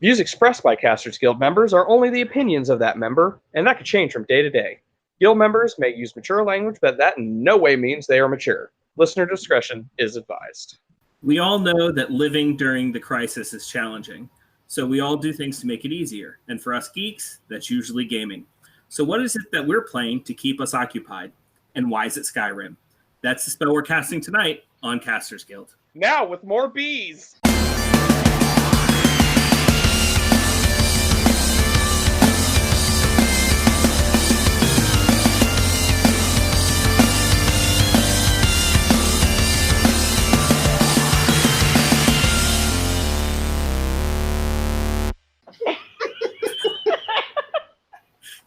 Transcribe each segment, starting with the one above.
Views expressed by Casters Guild members are only the opinions of that member, and that could change from day to day. Guild members may use mature language, but that in no way means they are mature. Listener discretion is advised. We all know that living during the crisis is challenging, so we all do things to make it easier. And for us geeks, that's usually gaming. So what is it that we're playing to keep us occupied? And why is it Skyrim? That's the spell we're casting tonight on Casters Guild. Now with more bees!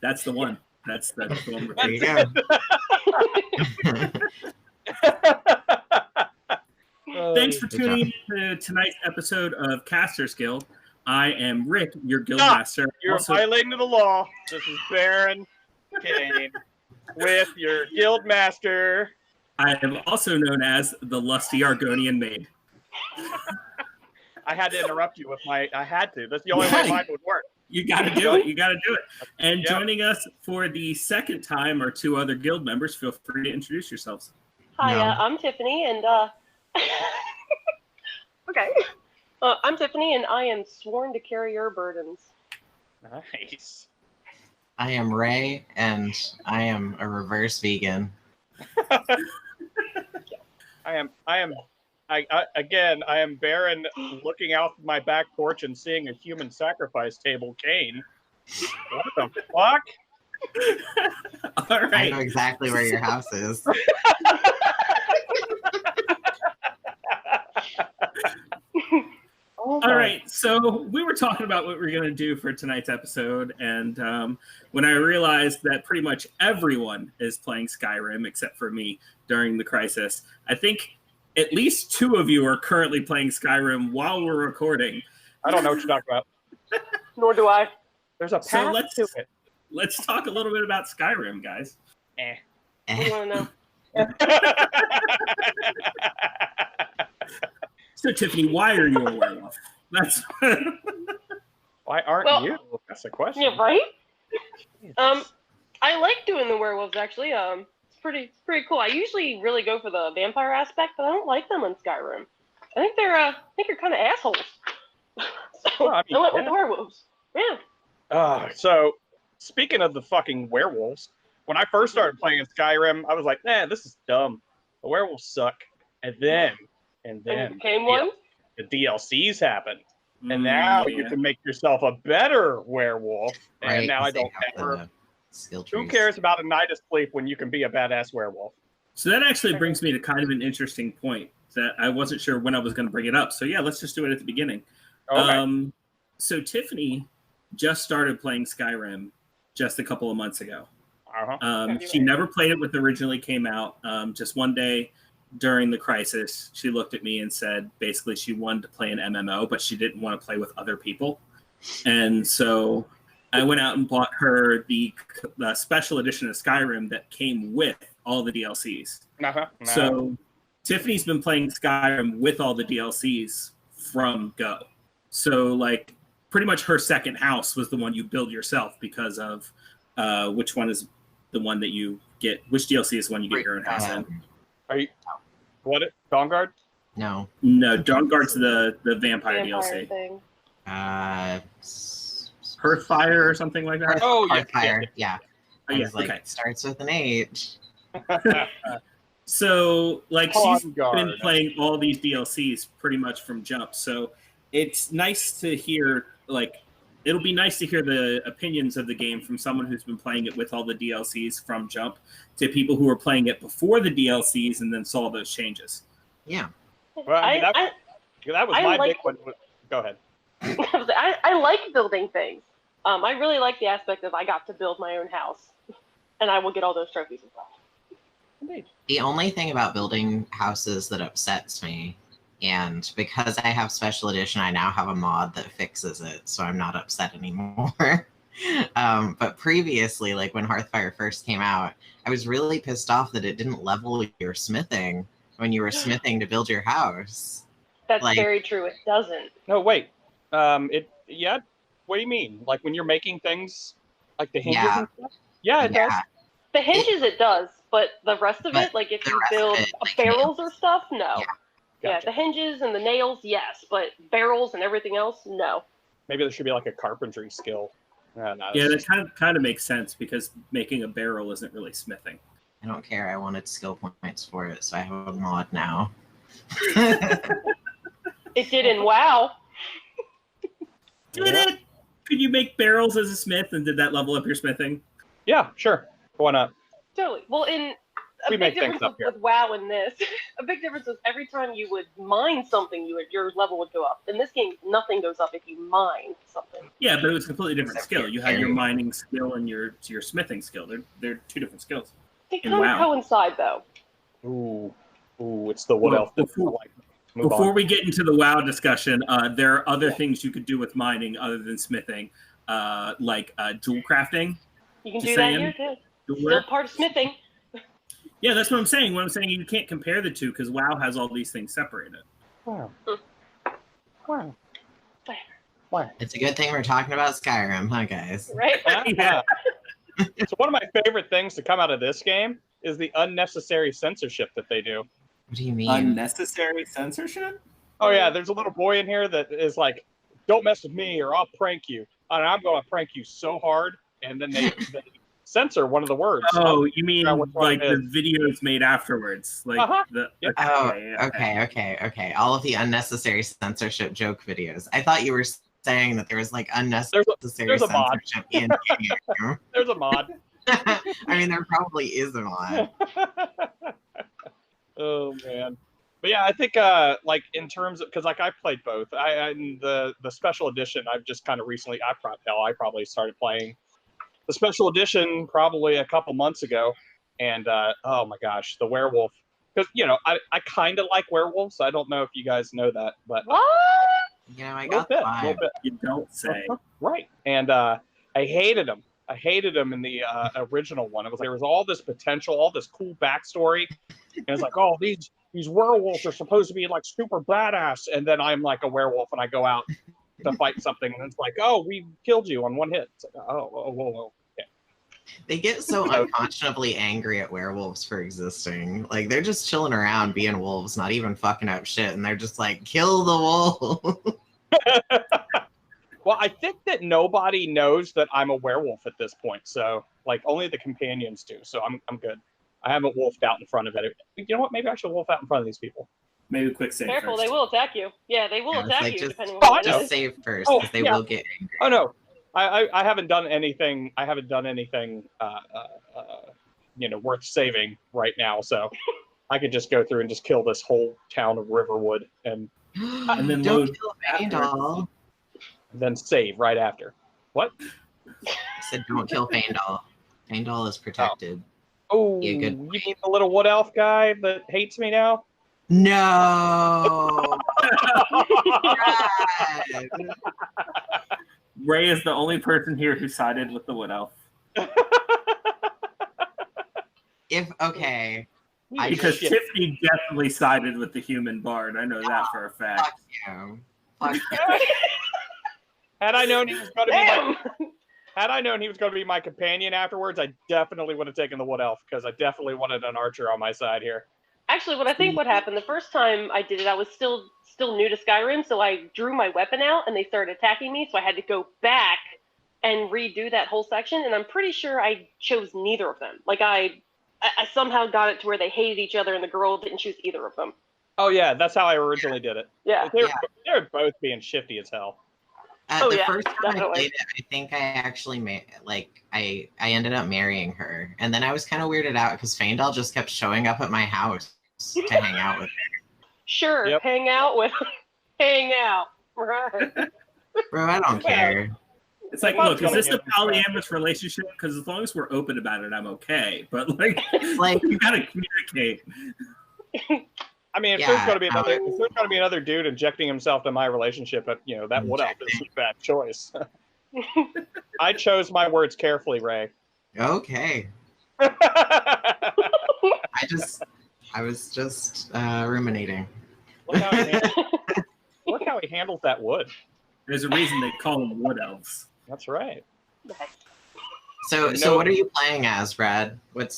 That's the one. That's the one. There you go. Thanks for tuning in to tonight's episode of Casters Guild. I am Rick, your guild master. You're violating the law. This is Baron Kane with your guild master. I am also known as the lusty Argonian maid. I had to interrupt you with my. I had to. That's the only way mine would work. You got to do it. You got to do it. And joining us for the second time are two other guild members. Feel free to introduce yourselves. Hi, I'm Tiffany, and okay. I'm Tiffany, and I am sworn to carry your burdens. Nice. I am Ray, and I am a reverse vegan. I am Baron looking out my back porch and seeing a human sacrifice table, Kane. What the fuck? All right. I know exactly where your house is. All right, so we were talking about what we're going to do for tonight's episode, and when I realized that pretty much everyone is playing Skyrim except for me during the crisis, I think at least two of you are currently playing Skyrim while we're recording. I don't know what you're talking about. Nor do I. There's a path to it. Let's talk a little bit about Skyrim, guys. What do you want to know? So, Tiffany, why are you a werewolf? That's why aren't you? That's the question. Yeah, right? I like doing the werewolves, actually. It's pretty cool. I usually really go for the vampire aspect, but I don't like them in Skyrim. I think they're kind of assholes. So I went with the werewolves. Yeah. So speaking of the fucking werewolves, when I first started playing in Skyrim, I was like, this is dumb. The werewolves suck. And then came one. The DLCs happened. And now you can make yourself a better werewolf. And Right, now I don't ever. Who cares about a night of sleep when you can be a badass werewolf? So that actually brings me to kind of an interesting point that I wasn't sure when I was going to bring it up. So yeah, let's just do it at the beginning. Okay. So Tiffany just started playing Skyrim just a couple of months ago. She never played it when it originally came out. Just one day during the crisis, she looked at me and said basically she wanted to play an MMO, but she didn't want to play with other people. And so I went out and bought her the special edition of Skyrim that came with all the DLCs. So Tiffany's been playing Skyrim with all the DLCs from go. So like pretty much her second house was the one you build yourself because of which one is the one that you get, which DLC is the one you get your own house in. Are you Dawnguard? No. No, Dawnguard's the vampire DLC. Thing. Hearthfire or something like that? Hearthfire, yeah. Oh, yeah, okay. Starts with an H. So, like, she's been playing all these DLCs pretty much from jump. So it's nice to hear, like, it'll be nice to hear the opinions of the game from someone who's been playing it with all the DLCs from jump to people who were playing it before the DLCs and then saw those changes. Yeah. Well, that was my big one. Go ahead. I like building things. I really like the aspect of I got to build my own house, and I will get all those trophies as well. Indeed. The only thing about building houses that upsets me, and because I have special edition, I now have a mod that fixes it, so I'm not upset anymore. But previously, like when Hearthfire first came out, I was really pissed off that it didn't level your smithing when you were smithing to build your house. That's very true. It doesn't. No, wait. It Yeah. What do you mean? Like when you're making things like the hinges Yeah. and stuff? Yeah, it does. The hinges it does, but the rest of it, like if you build barrels or stuff, no. Yeah. Gotcha. The hinges and the nails, yes, but barrels and everything else, no. Maybe there should be like a carpentry skill. No, Yeah, that kind of makes sense because making a barrel isn't really smithing. I don't care. I wanted skill points for it, so I have a mod now. It did in WoW. Did it? Could you make barrels as a smith, and did that level up your smithing? Yeah, sure. Why not? Totally. Well, in We a make big things difference up here. with WoW and this, a big difference is every time you would mine something, your level would go up. In this game, nothing goes up if you mine something. Yeah, but it was a completely different skill. You had your mining skill and your smithing skill. They're two different skills. They kind of coincide, though. Ooh, it's the wood elf. Before we get into the WoW discussion, there are other things you could do with mining other than smithing, like jewel crafting. You can do that here too. Still part of smithing. Yeah, that's what I'm saying. What I'm saying, you can't compare the two because WoW has all these things separated. Wow. It's a good thing we're talking about Skyrim, huh, guys? Right? Yeah. So one of my favorite things to come out of this game is the unnecessary censorship that they do. What do you mean? Unnecessary censorship? Oh yeah, there's a little boy in here that is like, "Don't mess with me, or I'll prank you." And I'm going to prank you so hard, and then they censor one of the words. Oh, you mean like the videos made afterwards? Like Yep. Okay. All of the unnecessary censorship joke videos. I thought you were saying that there was like unnecessary there's a mod. censorship in the game. There's a mod. I mean, there probably is a mod. Oh man. But yeah, I think like in terms of, because like I played both. The special edition I've just kind of recently I probably started playing the special edition probably a couple months ago, and oh my gosh, the werewolf, because I kind of like werewolves. I don't know if you guys know that, but What? I got the vibe. You don't say. Right. And I hated him. I hated him in the original one. It was there was all this potential, all this cool backstory, and it's like, oh, these werewolves are supposed to be like super badass, and then I'm like a werewolf and I go out to fight something, and it's like, oh, we killed you on one hit. It's like, oh. Okay. They get so unconscionably angry at werewolves for existing. Like they're just chilling around being wolves, not even fucking up shit, and they're just like, kill the wolf. Well, I think that nobody knows that I'm a werewolf at this point, so like only the companions do. So I'm good. I haven't wolfed out in front of it. You know what? Maybe I should wolf out in front of these people. Maybe a quick save. Careful, first. they will attack you. Yeah, they will attack like you. just, Depending on what it is. save first, because they will get angry. Oh no, I haven't done anything. I haven't done anything, worth saving right now. So I could just go through and just kill this whole town of Riverwood and then don't load kill Faendal. then save right after. What? I said don't kill Faendal. Faendal is protected. Oh, You you mean the little wood elf guy that hates me now? No. Ray is the only person here who sided with the wood elf. Because Tiffany definitely sided with the human bard. I know that for a fact. Fuck you. Had I known he was going to be my companion afterwards, I definitely would have taken the wood elf, because I definitely wanted an archer on my side here. Actually, what I think what happened the first time I did it, I was still new to Skyrim, so I drew my weapon out and they started attacking me, so I had to go back and redo that whole section, and I'm pretty sure I chose neither of them. Like I somehow got it to where they hated each other and the girl didn't choose either of them. Oh yeah, that's how I originally did it. Yeah. They were both being shifty as hell. First time I played it, I think I actually I ended up marrying her, and then I was kind of weirded out because Faendal just kept showing up at my house to hang out with her. Sure, Yep. hang out, right? Bro, I don't care. It's like, look, is this a polyamorous relationship? Because as long as we're open about it, I'm okay. But like you gotta communicate. I mean, if there's going to be another dude injecting himself in my relationship, that would have been a bad choice. I chose my words carefully, Ray. Okay. I was just ruminating. Look how he handles that wood. There's a reason they call them wood elves. That's right. So what are you playing as, Brad? What?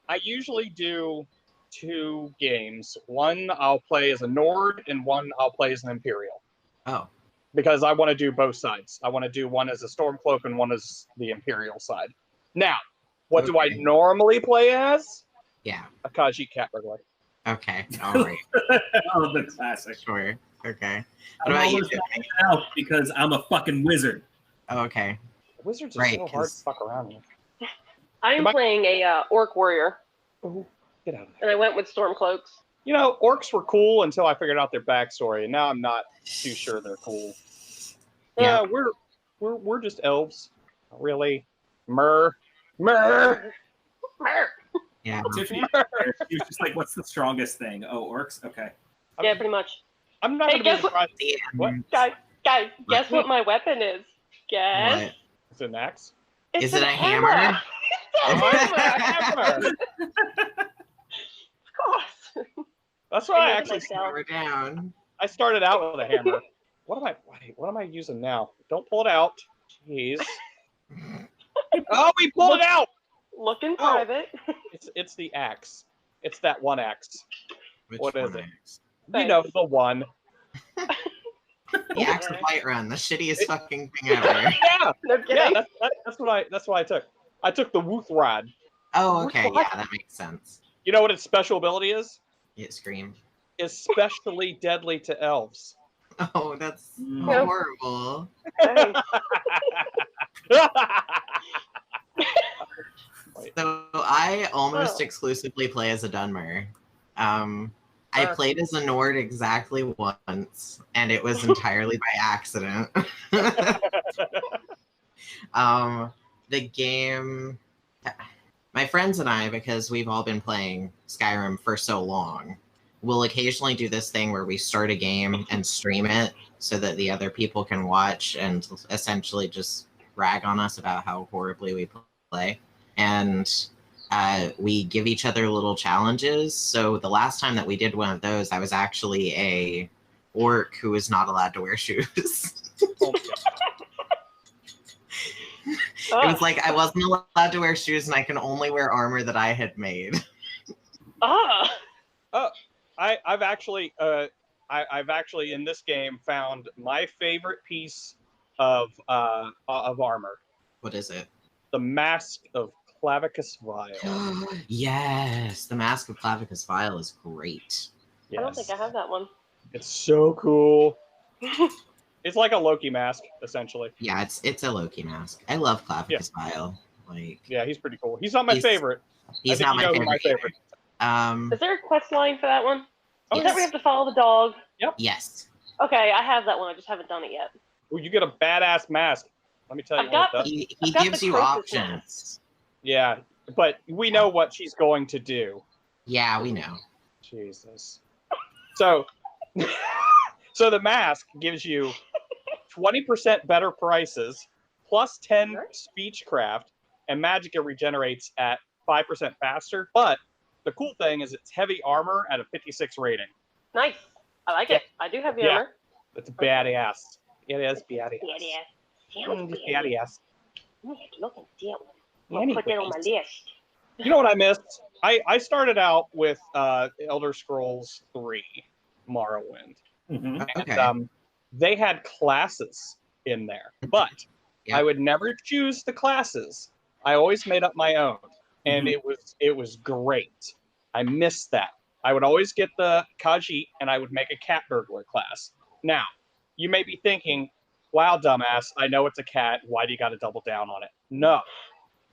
I usually do 2 games. One I'll play as a Nord, and one I'll play as an Imperial. Oh. Because I want to do both sides. I want to do one as a Stormcloak and one as the Imperial side. Now, what do I normally play as? Yeah. A Khajiit cat burglar. Okay. All right. Oh, the classic. Sure. Okay. What about you? Because I'm a fucking wizard. Oh, okay. Wizards are so hard to fuck around with. I'm playing a Orc Warrior. Oh, get out of there. And I went with Stormcloaks. Orcs were cool until I figured out their backstory, and now I'm not too sure they're cool. Yeah, we're just elves, really. Mer. Yeah. Tiffany, she was just like, "What's the strongest thing?" Oh, orcs. Okay. Yeah, pretty much. I'm not gonna be surprised. What? Guys, guess what my weapon is? Guess. What? Is it an axe? Is it a hammer? Hammer. Of course. That's what I actually Hammer down. I started out with a hammer. What am I using now? Don't pull it out. Jeez. Oh, we pulled it out. Looking private. It's the axe. It's that one axe. What is it? Axe? You know, the one. The Axe of Whiterun, the shittiest fucking thing ever. Yeah. No kidding. Yeah, that's what I took. I took the Wooth-Rod. Oh, okay. Yeah, that makes sense. You know what its special ability is? It scream. Especially deadly to elves. Oh, that's horrible. So I almost exclusively play as a Dunmer. I played as a Nord exactly once, and it was entirely by accident. The game, my friends and I, because we've all been playing Skyrim for so long, will occasionally do this thing where we start a game and stream it so that the other people can watch and essentially just rag on us about how horribly we play. And we give each other little challenges. So the last time that we did one of those, I was actually a orc who was not allowed to wear shoes. It was like I wasn't allowed to wear shoes, and I can only wear armor that I had made. I've actually in this game found my favorite piece of armor. What is it? The Mask of Clavicus Vile. Yes, the Mask of Clavicus Vile is great. Yes. I don't think I have that one. It's so cool. It's like a Loki mask, essentially. Yeah, it's a Loki mask. I love Clavicus Vile. Yeah, he's pretty cool. He's not my favorite. He's not my favorite. Is there a quest line for that one? Oh, Is that we have to follow the dog? Yep. Yes. Okay, I have that one. I just haven't done it yet. Well, you get a badass mask. Let me tell you what it does. He gives you options. Yeah, but we know what she's going to do. Yeah, we know. Jesus. So, so the mask gives you 20% better prices, plus 10 speechcraft, and magicka regenerates at 5% faster. But the cool thing is it's heavy armor at a 56 rating. Nice. I like it. I do have the armor. It's badass. It is badass. Badass. Look at that one. I'll put that on my list. You know what I missed? I started out with Elder Scrolls 3 Morrowind. Mm-hmm. And they had classes in there, but I would never choose the classes. I always made up my own, and it was great. I missed that. I would always get the Khajiit, and I would make a cat burglar class. Now, you may be thinking, wow, dumbass, I know it's a cat. Why do you got to double down on it? No.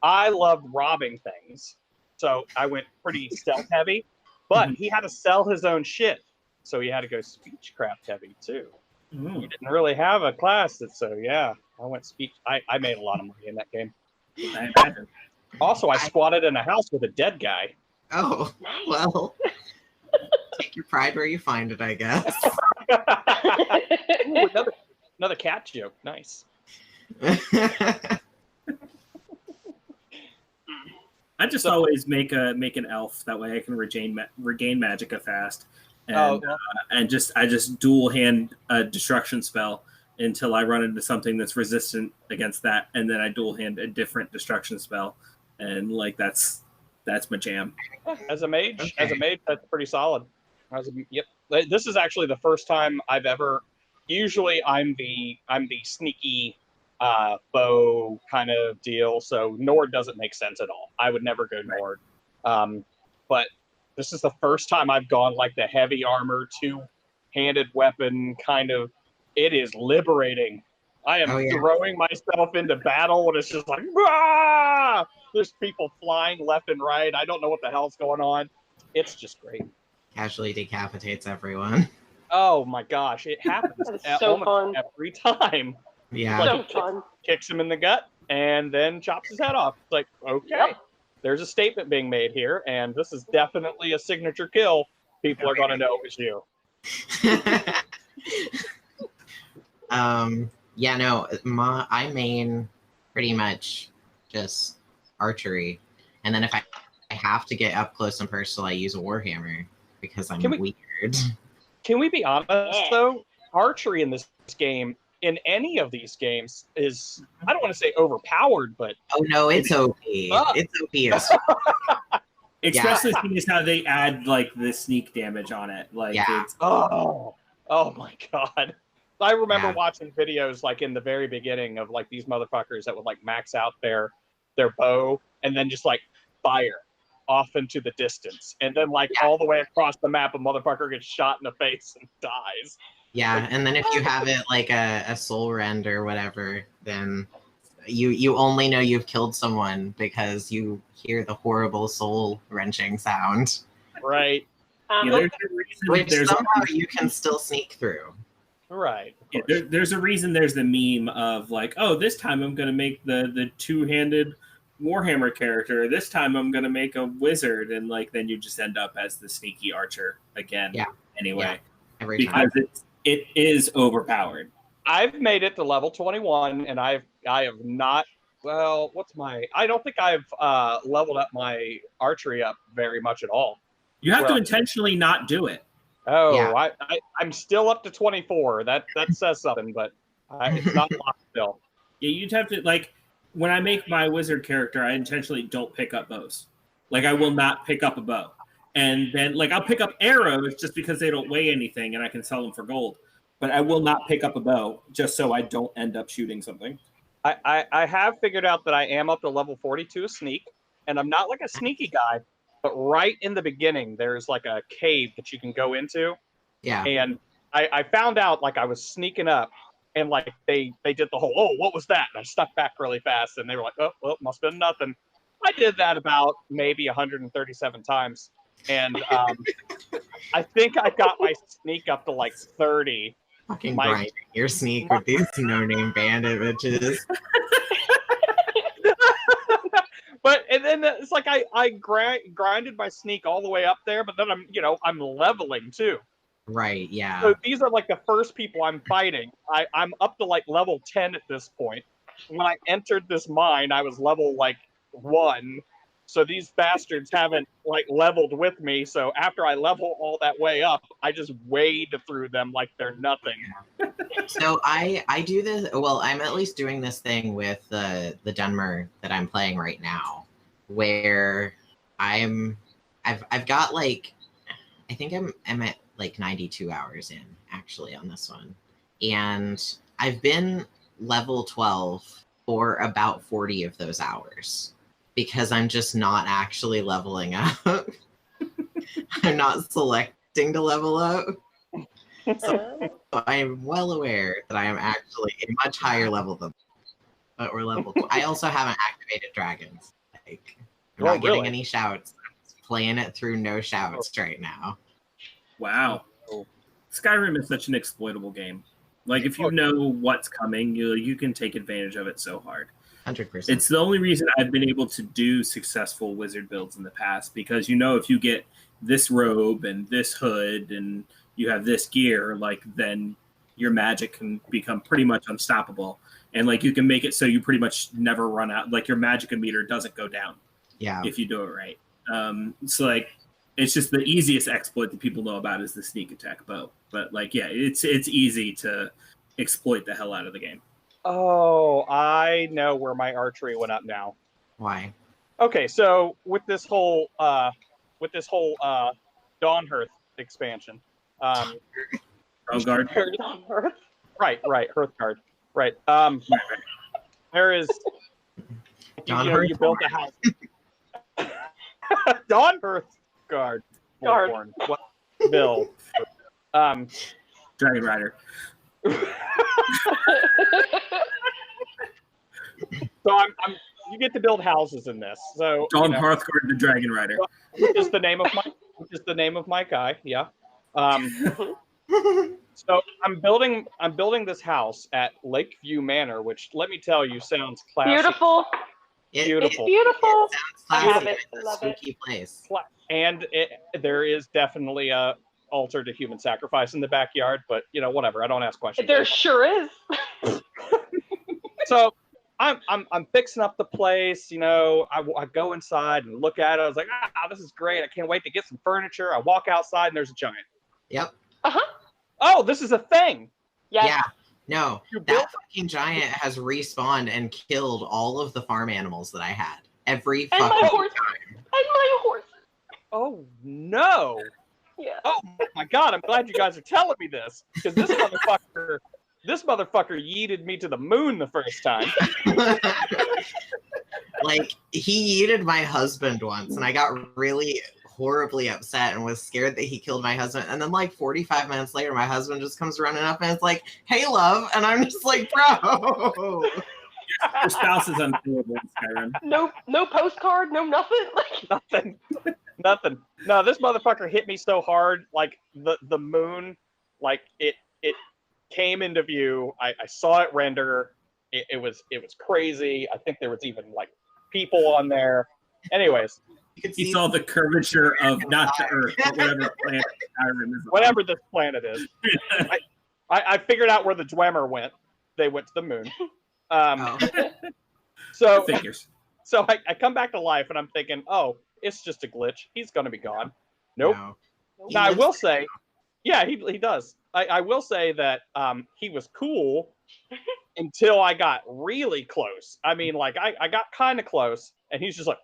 I loved robbing things, so I went pretty stealth heavy, but he had to sell his own shit, so he had to go speechcraft heavy, too. He didn't really have a class, so yeah, I went speech. I made a lot of money in that game. I imagine. Also, I squatted in a house with a dead guy. Oh, well. Take your pride where you find it, I guess. Ooh, another cat joke. Nice. I just always make an elf. That way I can regain magicka fast. and I just dual hand a destruction spell until I run into something that's resistant against that, and then I dual hand a different destruction spell, and like that's my jam. As a mage, that's pretty solid. Yep. This is actually the first time I've ever. Usually, I'm the sneaky bow kind of deal, so Nord doesn't make sense at all. I would never go Nord. But this is the first time I've gone like the heavy armor, two-handed weapon kind of. It is liberating. I am throwing myself into battle, and it's just like, ah! There's people flying left and right. I don't know what the hell's going on. It's just great. Casually decapitates everyone. Oh my gosh, it happens almost every time. Yeah. Like, so fun. Kicks him in the gut and then chops his head off. It's like, okay, there's a statement being made here, and this is definitely a signature kill. People are going to know it's you. Yeah, no, I main pretty much just archery, and then if I have to get up close and personal, I use a warhammer because I'm weird. Can we be honest though? Archery in this game, in any of these games, is, I don't want to say overpowered, but oh no, it's OP. It's OP. Especially seeing how they add like the sneak damage on it. Like, it's... oh my god. I remember watching videos like in the very beginning of like these motherfuckers that would like max out their bow and then just like fire off into the distance, and then like all the way across the map, a motherfucker gets shot in the face and dies. Yeah, and then if you have it like a soul rend or whatever, then you only know you've killed someone because you hear the horrible soul wrenching sound. Right. There's a reason which somehow you can still sneak through. Right. There's a reason there's the meme of like, oh, this time I'm going to make the two-handed Warhammer character. This time I'm going to make a wizard. And like, then you just end up as the sneaky archer again. Yeah. Anyway. Yeah. Every time. Because it is overpowered. I've made it to level 21 and I have not, well, I don't think I've leveled up my archery up very much at all. You have to intentionally not do it. Oh, yeah. I'm still up to 24. That says something, but it's not locked still. Yeah, you'd have to, like, when I make my wizard character, I intentionally don't pick up bows. Like, I will not pick up a bow. And then, like, I'll pick up arrows just because they don't weigh anything and I can sell them for gold. But I will not pick up a bow just so I don't end up shooting something. I have figured out that I am up to level 42 sneak, and I'm not like a sneaky guy. But right in the beginning, there's like a cave that you can go into. Yeah. And I found out like I was sneaking up and like they did the whole, oh, what was that? And I stuck back really fast and they were like, oh, well, must have been nothing. I did that about maybe 137 times. And I think I got my sneak up to like 30. Fucking grinding your sneak with these no-name bandit bitches. But and then it's like I grinded my sneak all the way up there, but then I'm leveling too. Right. Yeah. So these are like the first people I'm fighting. I'm up to like level 10 at this point. When I entered this mine, I was level like 1. So these bastards haven't like leveled with me. So after I level all that way up, I just wade through them like they're nothing. So I do this. Well, I'm at least doing this thing with the Dunmer that I'm playing right now, where I've got like, I think I'm at like 92 hours in actually on this one, and I've been level 12 for about 40 of those hours. Because I'm just not actually leveling up. I'm not selecting to level up. So I'm well aware that I am actually a much higher level than or level. I also haven't activated dragons. Like, I'm not getting any shouts. I'm just playing it through no shouts right now. Wow. Skyrim is such an exploitable game. Like, if you know what's coming, you can take advantage of it so hard. 100%. It's the only reason I've been able to do successful wizard builds in the past, because if you get this robe and this hood and you have this gear, like, then your magic can become pretty much unstoppable, and like you can make it so you pretty much never run out. Like, your magic meter doesn't go down. Yeah, if you do it right. So like It's just the easiest exploit that people know about is the sneak attack bow. But like, yeah, it's easy to exploit the hell out of the game. Oh, I know where my archery went up now. Why? Okay, so with this whole Dawnhearth expansion, Guard. Dawnhearth. Right, Hearthguard, right. There is. You built a house. Dawnhearth Guard. What? Bill. Dragon Rider. So you get to build houses in this. So Hearthguard the Dragon Rider. Which is the name of my guy, yeah. So I'm building this house at Lakeview Manor, which let me tell you sounds classy. Beautiful. Beautiful. It's beautiful. I have it. Love spooky place. And there is definitely a altar to human sacrifice in the backyard, but whatever. I don't ask questions. There sure is. So I'm fixing up the place. I go inside and look at it. I was like, this is great. I can't wait to get some furniture. I walk outside and there's a giant. Yep. Oh, this is a thing. Yes. Yeah. No, that fucking giant has respawned and killed all of the farm animals that I had. Every fucking time. And my horse. Oh no. Yeah. Oh my god, I'm glad you guys are telling me this. Because this motherfucker yeeted me to the moon the first time. Like, he yeeted my husband once, and I got really horribly upset and was scared that he killed my husband. And then like 45 minutes later, my husband just comes running up and it's like, "Hey, love," and I'm just like, "Bro." Your spouse is unkillable in Skyrim. No postcard, no nothing. Nothing. No, this motherfucker hit me so hard, like the moon, like it came into view. I saw it render. It was crazy. I think there was even like people on there. Anyways. He saw the curvature of not the Earth, but whatever planet Skyrim is. Whatever this planet is. I figured out where the Dwemer went. They went to the moon. So figures. So I come back to life and I'm thinking, oh, it's just a glitch. He's going to be gone. Nope. No. Now I will say, yeah, he does. I will say that he was cool until I got really close. I mean, like I got kind of close and he's just like,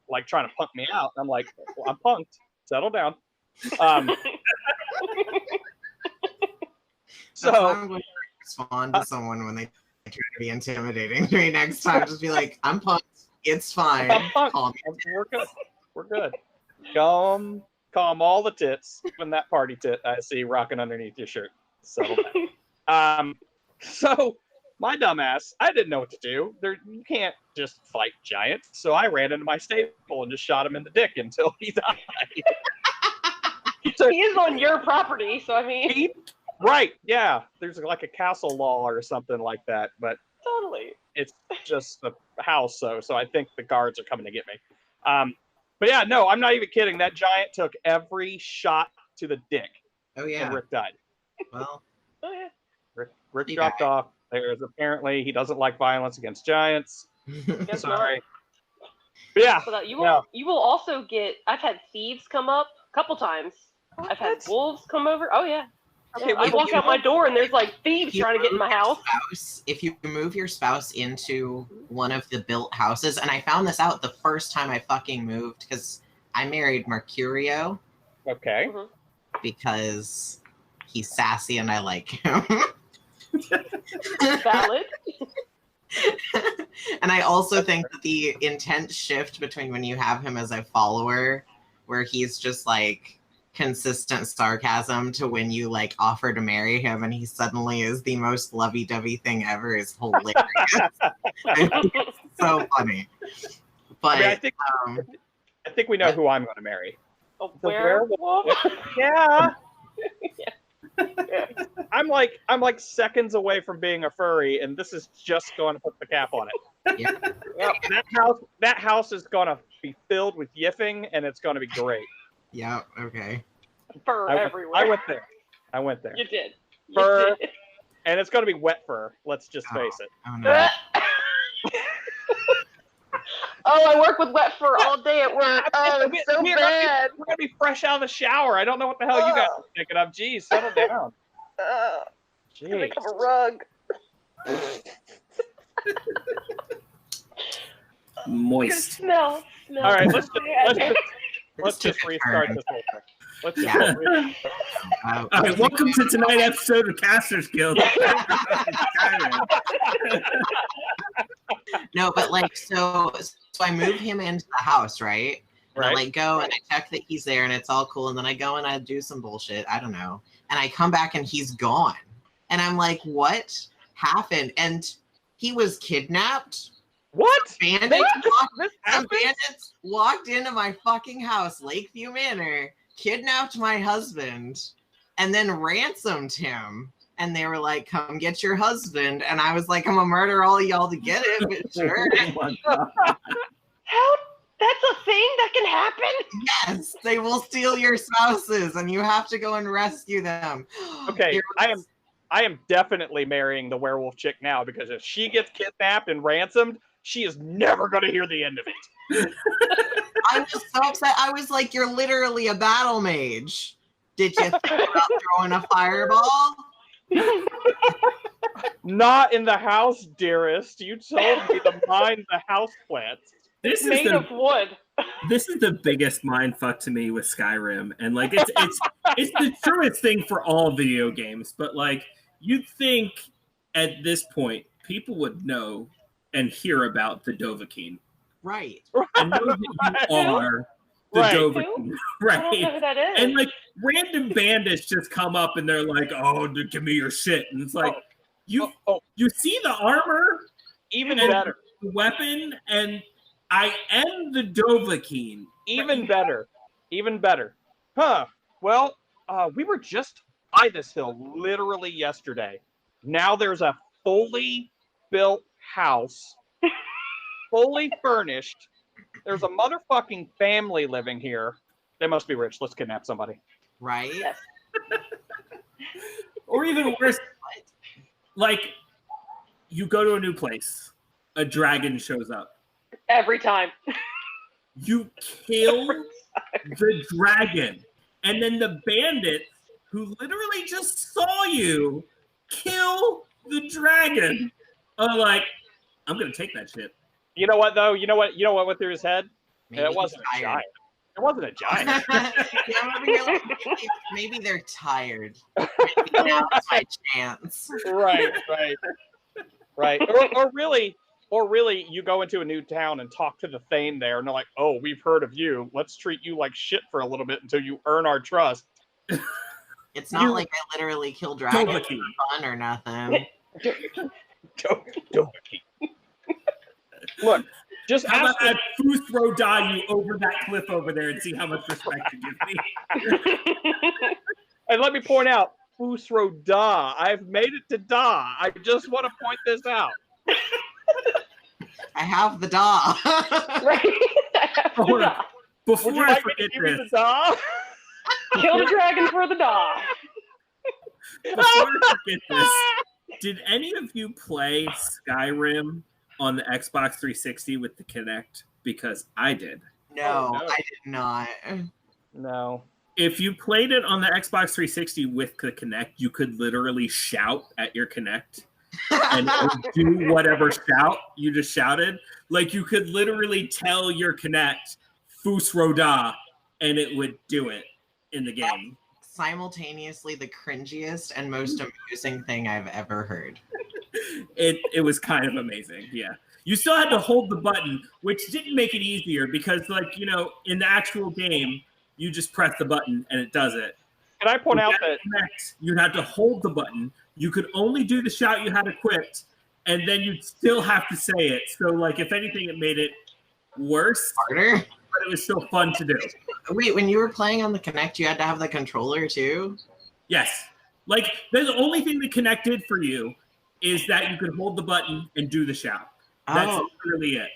like trying to punk me out. I'm like, well, I'm punked. Settle down. So I'm going to respond to someone when they try to be intimidating to me next time. Just be like, "I'm punked. It's fine. I'm punked. Calm We're good. Calm all the tits. Even that party tit I see rocking underneath your shirt. Settle down. So my dumbass, I didn't know what to do. You can't just fight giants. So I ran into my stable and just shot him in the dick until he died. He is on your property, so I mean. Right, yeah. There's like a castle law or something like that, but totally. It's just a house, so I think the guards are coming to get me. But yeah, no, I'm not even kidding. That giant took every shot to the dick. Oh yeah. And Rick died. Well. Oh yeah. Rick dropped off. There's apparently he doesn't like violence against giants. Sorry. But yeah. So you will also get. I've had thieves come up a couple times. I've had wolves come over. Oh yeah. Okay, I walk out my door and there's like thieves trying to get in my house. If you move your spouse into one of the built houses, and I found this out the first time I fucking moved because I married Mercurio. Okay. Because he's sassy and I like him. Valid. And I also think that the intense shift between when you have him as a follower, where he's just like consistent sarcasm, to when you like offer to marry him and he suddenly is the most lovey-dovey thing ever, is hilarious. It's so funny. But I think we know who I'm going to marry. A werewolf? Yeah. Yeah. I'm like seconds away from being a furry, and this is just going to put the cap on it. Yeah. That house is going to be filled with yiffing, and it's going to be great. Yeah. Okay. Fur everywhere. I went there. You did. Fur, and it's going to be wet fur. Let's just face it. Oh no. Oh, I work with wet fur all day at work. Oh, it's so bad. We're gonna be fresh out of the shower. I don't know what the hell you guys are picking up. Jeez, settle down. Jeez. Pick up a rug. Moist. Smell. All right, let's just restart this whole thing. All right, welcome to tonight's episode of Casters Guild. No, but like, so I move him into the house, right? And I like go and I check that he's there and it's all cool. And then I go and I do some bullshit. I don't know. And I come back and he's gone. And I'm like, what happened? And he was kidnapped. What? Bandits walked into my fucking house, Lakeview Manor, kidnapped my husband, and then ransomed him. And they were like, come get your husband. And I was like, I'm gonna murder all y'all to get it, but sure. How? That's a thing that can happen? Yes, they will steal your spouses and you have to go and rescue them. Okay, I am definitely marrying the werewolf chick now, because if she gets kidnapped and ransomed, she is never going to hear the end of it. I'm just so upset. I was like, you're literally a battle mage. Did you think about throwing a fireball? Not in the house, dearest. You told me to mind the house plants. This is made of wood. This is the biggest mindfuck to me with Skyrim, and like it's the truest thing for all video games. But like, you'd think at this point people would know and hear about the Dovahkiin, right? And know that you are the Dovahkiin, right? I don't know who that is. And like random bandits just come up and they're like, "Oh, give me your shit," and it's like, you see the armor, even better, the weapon, and I am the Dovahkiin. Even better. Huh. Well, we were just by this hill literally yesterday. Now there's a fully built house, fully furnished. There's a motherfucking family living here. They must be rich. Let's kidnap somebody. Right? Yes. Or even worse, like, you go to a new place, a dragon shows up. Every time. You kill the dragon. And then the bandits, who literally just saw you kill the dragon, are like, I'm going to take that shit. You know what, though? You know what went through his head? Maybe it wasn't a giant. It wasn't a giant. Maybe they're tired. Maybe now's my chance. Right. Or really, you go into a new town and talk to the Thane there, and they're like, "Oh, we've heard of you. Let's treat you like shit for a little bit until you earn our trust." It's not like I literally kill dragons for fun or nothing. Look, just how about I throw die you over that cliff over there and see how much respect you give me. And let me point out, Fusro Da. I've made it to Da. I just want to point this out. I have the da. Right. Before I forget this, kill the dragon for the da. Before I forget this, did any of you play Skyrim on the Xbox 360 with the Kinect? Because I did. No, I did not. No. If you played it on the Xbox 360 with the Kinect, you could literally shout at your Kinect. And do whatever shout you just shouted. Like, you could literally tell your Kinect Fus Roda and it would do it in the game. Simultaneously the cringiest and most amusing thing I've ever heard. It was kind of amazing. Yeah. You still had to hold the button, which didn't make it easier because, like, you know, in the actual game, you just press the button and it does it. Can I point out that you had to hold the button? You could only do the shout you had equipped, and then you'd still have to say it. So, like, if anything, it made it worse. Harder? But it was still fun to do. Wait, when you were playing on the Kinect, you had to have the controller too? Yes. Like, the only thing that connected for you is that you could hold the button and do the shout. That's literally it.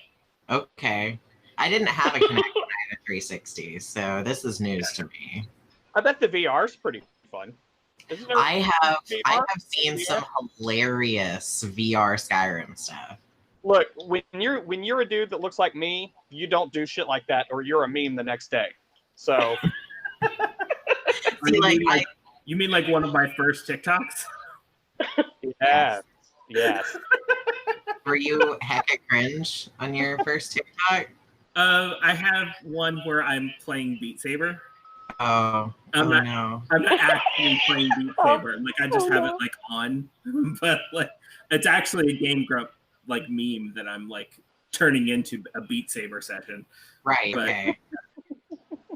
Okay. I didn't have a Kinect when I had a 360, so this is news to me. I bet the VR's pretty fun. I have seen some hilarious VR Skyrim stuff. Look, when you're a dude that looks like me, you don't do shit like that, or you're a meme the next day. So, you mean like one of my first TikToks? Yes. Yes. Were you hecka cringe on your first TikTok? I have one where I'm playing Beat Saber. No. I'm not actually playing Beat Saber. Like I just have it like on, but like it's actually a Game Grump like meme that I'm like turning into a Beat Saber session. Right. But, okay.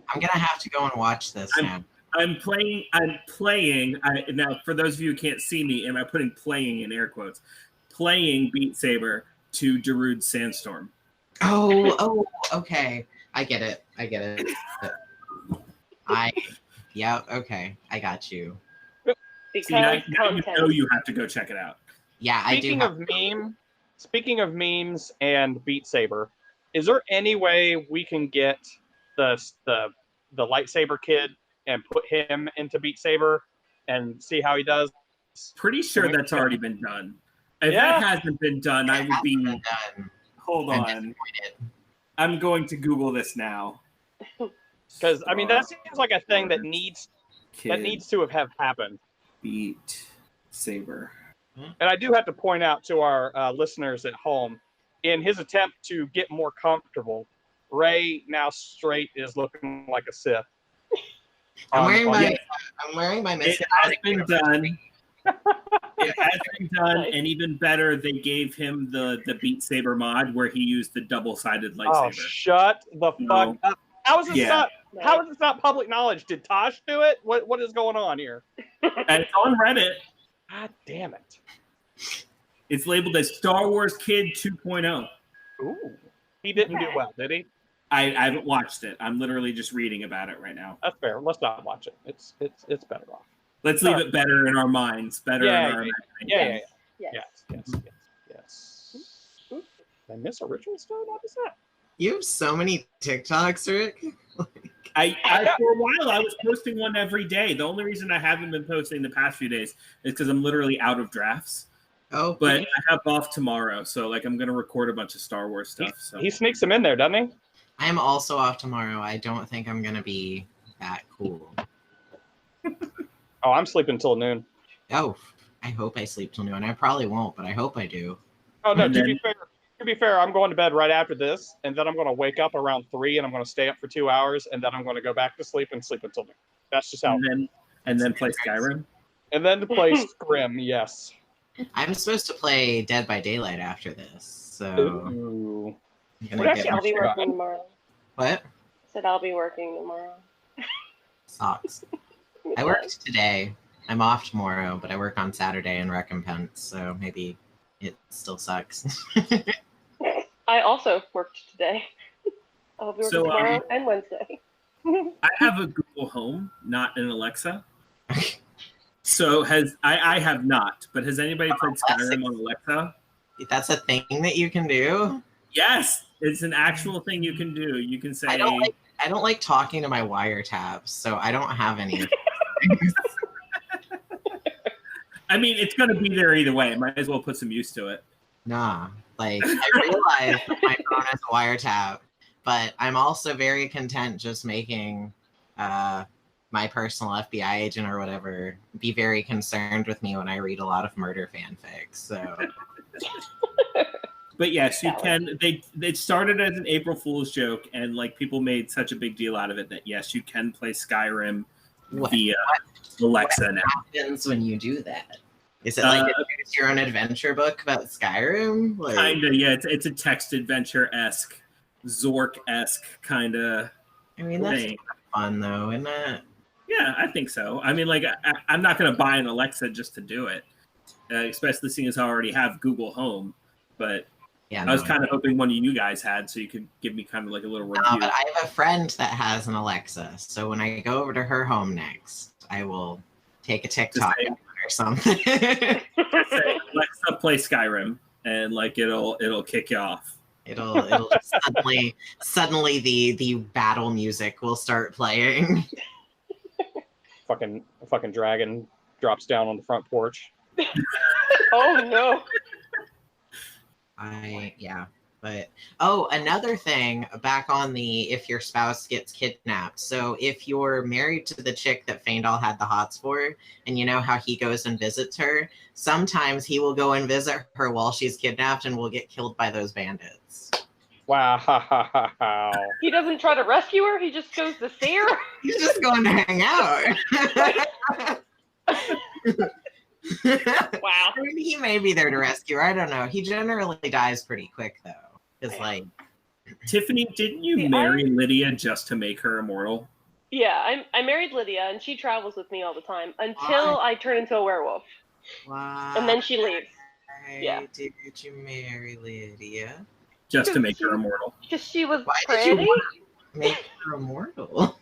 I'm gonna have to go and watch this now. I'm playing. Now, for those of you who can't see me, am I putting "playing" in air quotes? Playing Beat Saber to Darude's Sandstorm. Oh, okay. I get it. Okay. I got you. Because now you know you have to go check it out. Yeah, Speaking of memes and Beat Saber, is there any way we can get the lightsaber kid and put him into Beat Saber and see how he does? Pretty sure that's already been done. If that hasn't been done, I would be. Hold on. I'm going to Google this now. Because I mean, that seems like a thing that needs to have happened. Beat Saber. And I do have to point out to our listeners at home, in his attempt to get more comfortable, Ray now straight is looking like a Sith. I'm wearing my. It has been done. It has been done, and even better, they gave him the Beat Saber mod where he used the double-sided lightsaber. Oh, shut the fuck up! How is this not public knowledge? Did Tosh do it? What is going on here? And it's on Reddit. God damn it! It's labeled as Star Wars Kid 2.0. Ooh, he didn't do well, did he? I haven't watched it. I'm literally just reading about it right now. That's fair. Let's not watch it. It's better off. Let's leave it better in our minds, in our imagination. Yes. Did I miss original Star? What is that? You have so many TikToks, Rick. I for a while I was posting one every day. The only reason I haven't been posting the past few days is because I'm literally out of drafts. Oh, but I have off tomorrow, so like I'm gonna record a bunch of Star Wars stuff. He sneaks them in there, doesn't he? I am also off tomorrow. I don't think I'm gonna be that cool. Oh, I'm sleeping till noon. Oh, I hope I sleep till noon. I probably won't, but I hope I do. Oh no, to be fair, I'm going to bed right after this, and then I'm going to wake up around 3, and I'm going to stay up for 2 hours, and then I'm going to go back to sleep and sleep until noon. That's just how. And then play Skyrim. And then to play Skyrim, yes. I'm supposed to play Dead by Daylight after this, so. Ooh. I'll be working tomorrow. What? I said I'll be working tomorrow. Sucks. I worked today. I'm off tomorrow, but I work on Saturday in recompense, so maybe it still sucks. I also worked today. I'll be working tomorrow and Wednesday. I have a Google Home, not an Alexa. So I have not, but has anybody played Skyrim on Alexa? That's a thing that you can do? Yes, it's an actual thing you can do. You can say... I don't like talking to my wiretaps, so I don't have any. I mean, it's going to be there either way. Might as well put some use to it. Nah, like, I realize that my phone has a wiretap, but I'm also very content just making my personal FBI agent or whatever be very concerned with me when I read a lot of murder fanfics, so... But yes, you can. They started as an April Fool's joke, and like people made such a big deal out of it that yes, you can play Skyrim via Alexa now. What happens when you do that? Is it like it's your own adventure book about Skyrim? Like... Kinda, yeah. It's a text adventure-esque, Zork-esque kind of. I mean, that's fun though, isn't it? Yeah, I think so. I mean, like I'm not going to buy an Alexa just to do it, especially seeing as I already have Google Home, but. Yeah, I was kind of hoping one of you guys had, so you could give me kind of like a little review. But I have a friend that has an Alexa, so when I go over to her home next, I will take a TikTok or something. Say, Alexa, play Skyrim, and like it'll kick you off. It'll just suddenly the battle music will start playing. Fucking dragon drops down on the front porch. Oh no. But another thing back on the if your spouse gets kidnapped. So if you're married to the chick that Faendal had the hots for, and you know how he goes and visits her, sometimes he will go and visit her while she's kidnapped and will get killed by those bandits. Wow. He doesn't try to rescue her, he just goes to see her? He's just going to hang out. Wow. I mean, he may be there to rescue her. I don't know. He generally dies pretty quick, though. Because, like... Tiffany, didn't you marry Lydia just to make her immortal? Yeah, I married Lydia, and she travels with me all the time until I turn into a werewolf. Why? And then she leaves. Why did you marry Lydia? Just to make her immortal. Because she was Why pretty. did you want to make her immortal?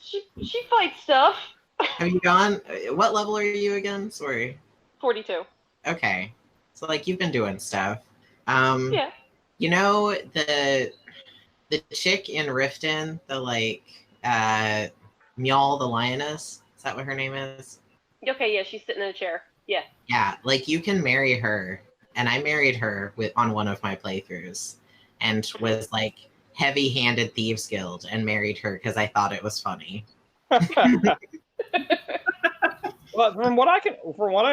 She fights stuff. Have you gone? What level are you again? Sorry. 42. Okay. So, like, you've been doing stuff. Yeah. You know, the chick in Riften, the, like, Mjol the lioness? Is that what her name is? Okay, yeah, she's sitting in a chair. Yeah. Yeah, like, you can marry her. And I married her on one of my playthroughs. And was, like, heavy-handed Thieves Guild and married her because I thought it was funny. Well, from what I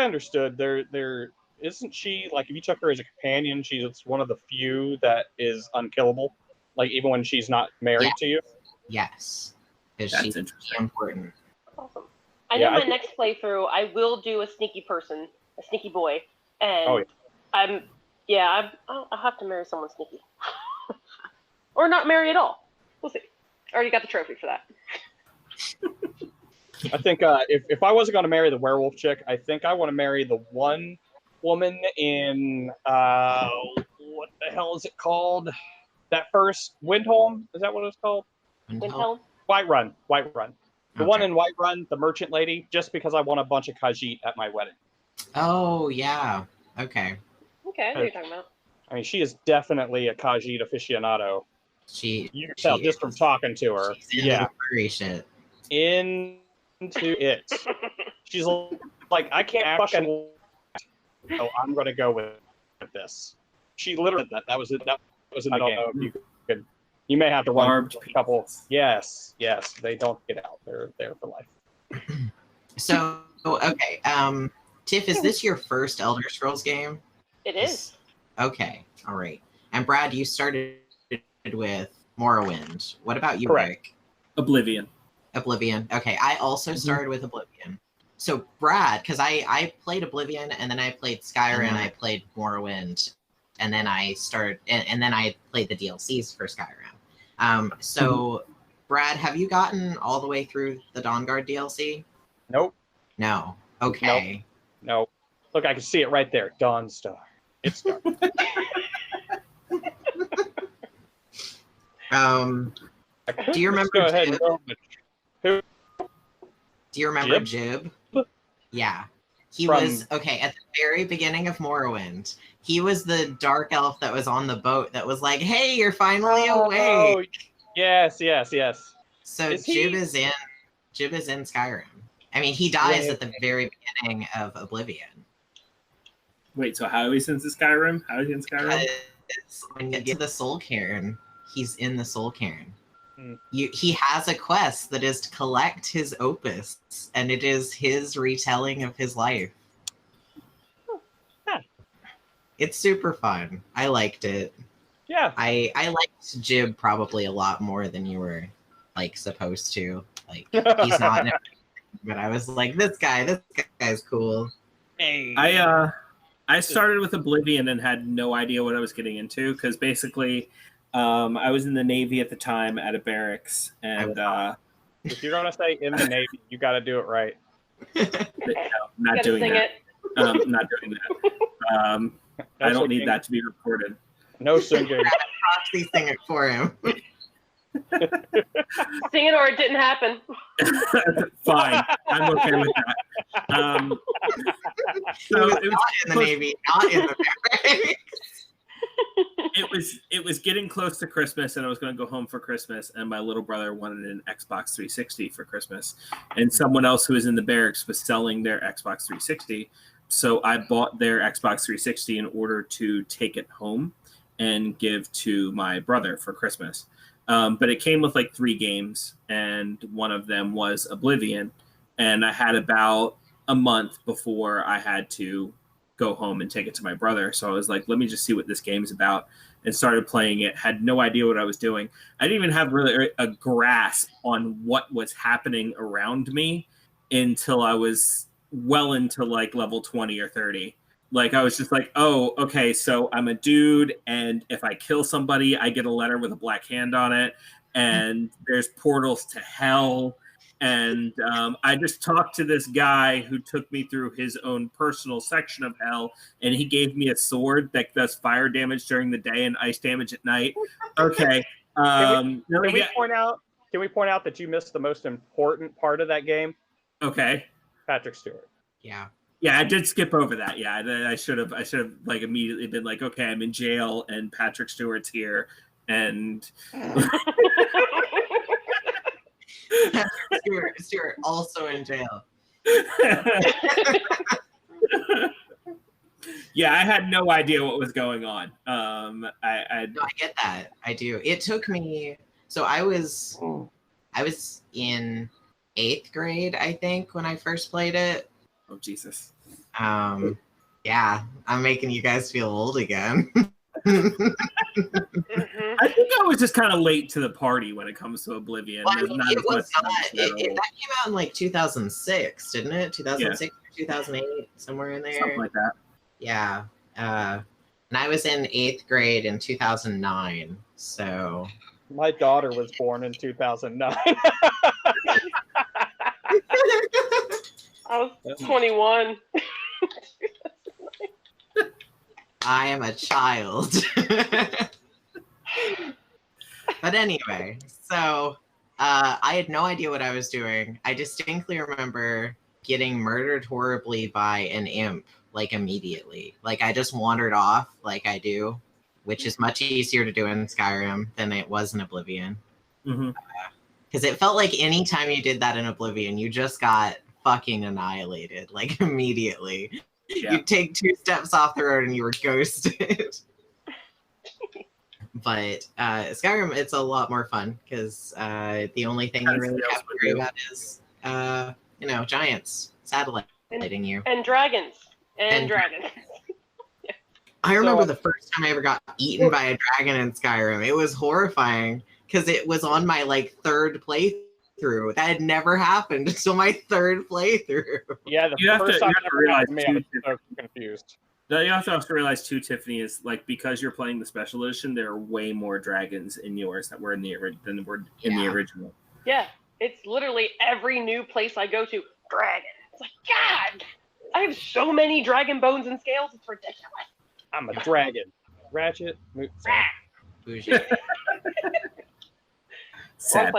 understood, there isn't she, like, if you took her as a companion, she's one of the few that is unkillable. Like, even when she's not married to you. Yes, because she's important. Awesome. I know my next playthrough, I will do a sneaky person, a sneaky boy, and I'll have to marry someone sneaky, or not marry at all. We'll see. I already got the trophy for that. I think if I wasn't going to marry the werewolf chick, I think I want to marry the one woman in what the hell is it called? That first Windhelm? Is that what it's called? Windhelm? Whiterun. The one in Whiterun, the merchant lady, just because I want a bunch of Khajiit at my wedding. Oh, yeah. Okay. Okay, I know what you're talking about. I mean, she is definitely a Khajiit aficionado. You can tell just from talking to her. She's into furry shit. Into it. She's like, I can't fucking. Oh, I'm going to go with this. She literally that was it. That was in the game. You could. You may have to run a couple. Yes, they don't get out. They're there for life. So, okay. Tiff, is this your first Elder Scrolls game? It is. Okay. All right. And Brad, you started with Morrowind. What about you, Correct. Rick? Oblivion. Okay. I also started with Oblivion. So, Brad, because I played Oblivion, and then I played Skyrim, I played Morrowind, and then I started, and then I played the DLCs for Skyrim. So, Brad, have you gotten all the way through the Dawnguard DLC? Nope. No. Okay. Nope. Look, I can see it right there. Dawnstar. It's dark. Do you remember? Go ahead. Do you remember Jib? Yeah. He was, okay, at the very beginning of Morrowind, he was the dark elf that was on the boat that was like, hey, you're finally awake. Yes. So Jib is in Skyrim. I mean, he dies at the very beginning of Oblivion. Wait, so how is he in Skyrim? How is he in Skyrim? Because when you get to the Soul Cairn, he's in the Soul Cairn. He has a quest that is to collect his opus, and it is his retelling of his life. It's super fun. I liked it. Yeah. I liked Jib probably a lot more than you were like supposed to. Like, he's not, but I was like, this guy's cool. Hey. I started with Oblivion and had no idea what I was getting into because basically I was in the Navy at the time at a barracks, and if you're gonna say in the Navy, you got to do it right. Not doing that. Not doing that. I don't need that to be reported. No singing. Proxy sing it for him. Sing it or it didn't happen. Fine, I'm okay with that. So it was not in the Navy, not in the barracks. It was getting close to Christmas, and I was going to go home for Christmas, and my little brother wanted an Xbox 360 for Christmas, and someone else who was in the barracks was selling their Xbox 360. So I bought their Xbox 360 in order to take it home and give to my brother for Christmas. But it came with like 3 games, and one of them was Oblivion. And I had about a month before I had to go home and take it to my brother. So I was like, let me just see what this game's about, and started playing it. Had no idea what I was doing. I didn't even have really a grasp on what was happening around me until I was well into like level 20 or 30. Like I was just like, oh, okay, so I'm a dude, and if I kill somebody, I get a letter with a black hand on it, and there's portals to hell. And I just talked to this guy who took me through his own personal section of hell, and he gave me a sword that does fire damage during the day and ice damage at night. Okay. Can we point out that you missed the most important part of that game? Okay. Patrick Stewart. Yeah. Yeah, I did skip over that. Yeah, I should have like immediately been like, okay, I'm in jail and Patrick Stewart's here, and Stewart also in jail. Yeah, I had no idea what was going on. No, I get that. I do. It took me. So I was in 8th grade, I think, when I first played it. Oh Jesus. Yeah, I'm making you guys feel old again. I think I was just kind of late to the party when it comes to Oblivion. Well, that came out in like 2006, didn't it? 2006 or 2008, somewhere in there. Something like that. Yeah. And I was in 8th grade in 2009, so... My daughter was born in 2009. I was 21. I am a child. But anyway, so I had no idea what I was doing. I distinctly remember getting murdered horribly by an imp, like immediately. Like I just wandered off like I do, which is much easier to do in Skyrim than it was in Oblivion. Because it felt like anytime you did that in Oblivion, you just got fucking annihilated, like immediately. Yeah. You'd take 2 steps off the road and you were ghosted. But Skyrim, it's a lot more fun because the only thing you really have to worry about is, giants satelliting you. And dragons. And dragons. I remember the first time I ever got eaten by a dragon in Skyrim. It was horrifying because it was on my 3rd playthrough. That had never happened until my 3rd playthrough. Yeah, the first time I ever got me, I was so confused. You also have to realize too, Tiffany, is because you're playing the special edition, there are way more dragons in yours that were in the original. Yeah, it's literally every new place I go to, dragon. It's like, God, I have so many dragon bones and scales. It's ridiculous. I'm a dragon. Ratchet. Bougie. Sad.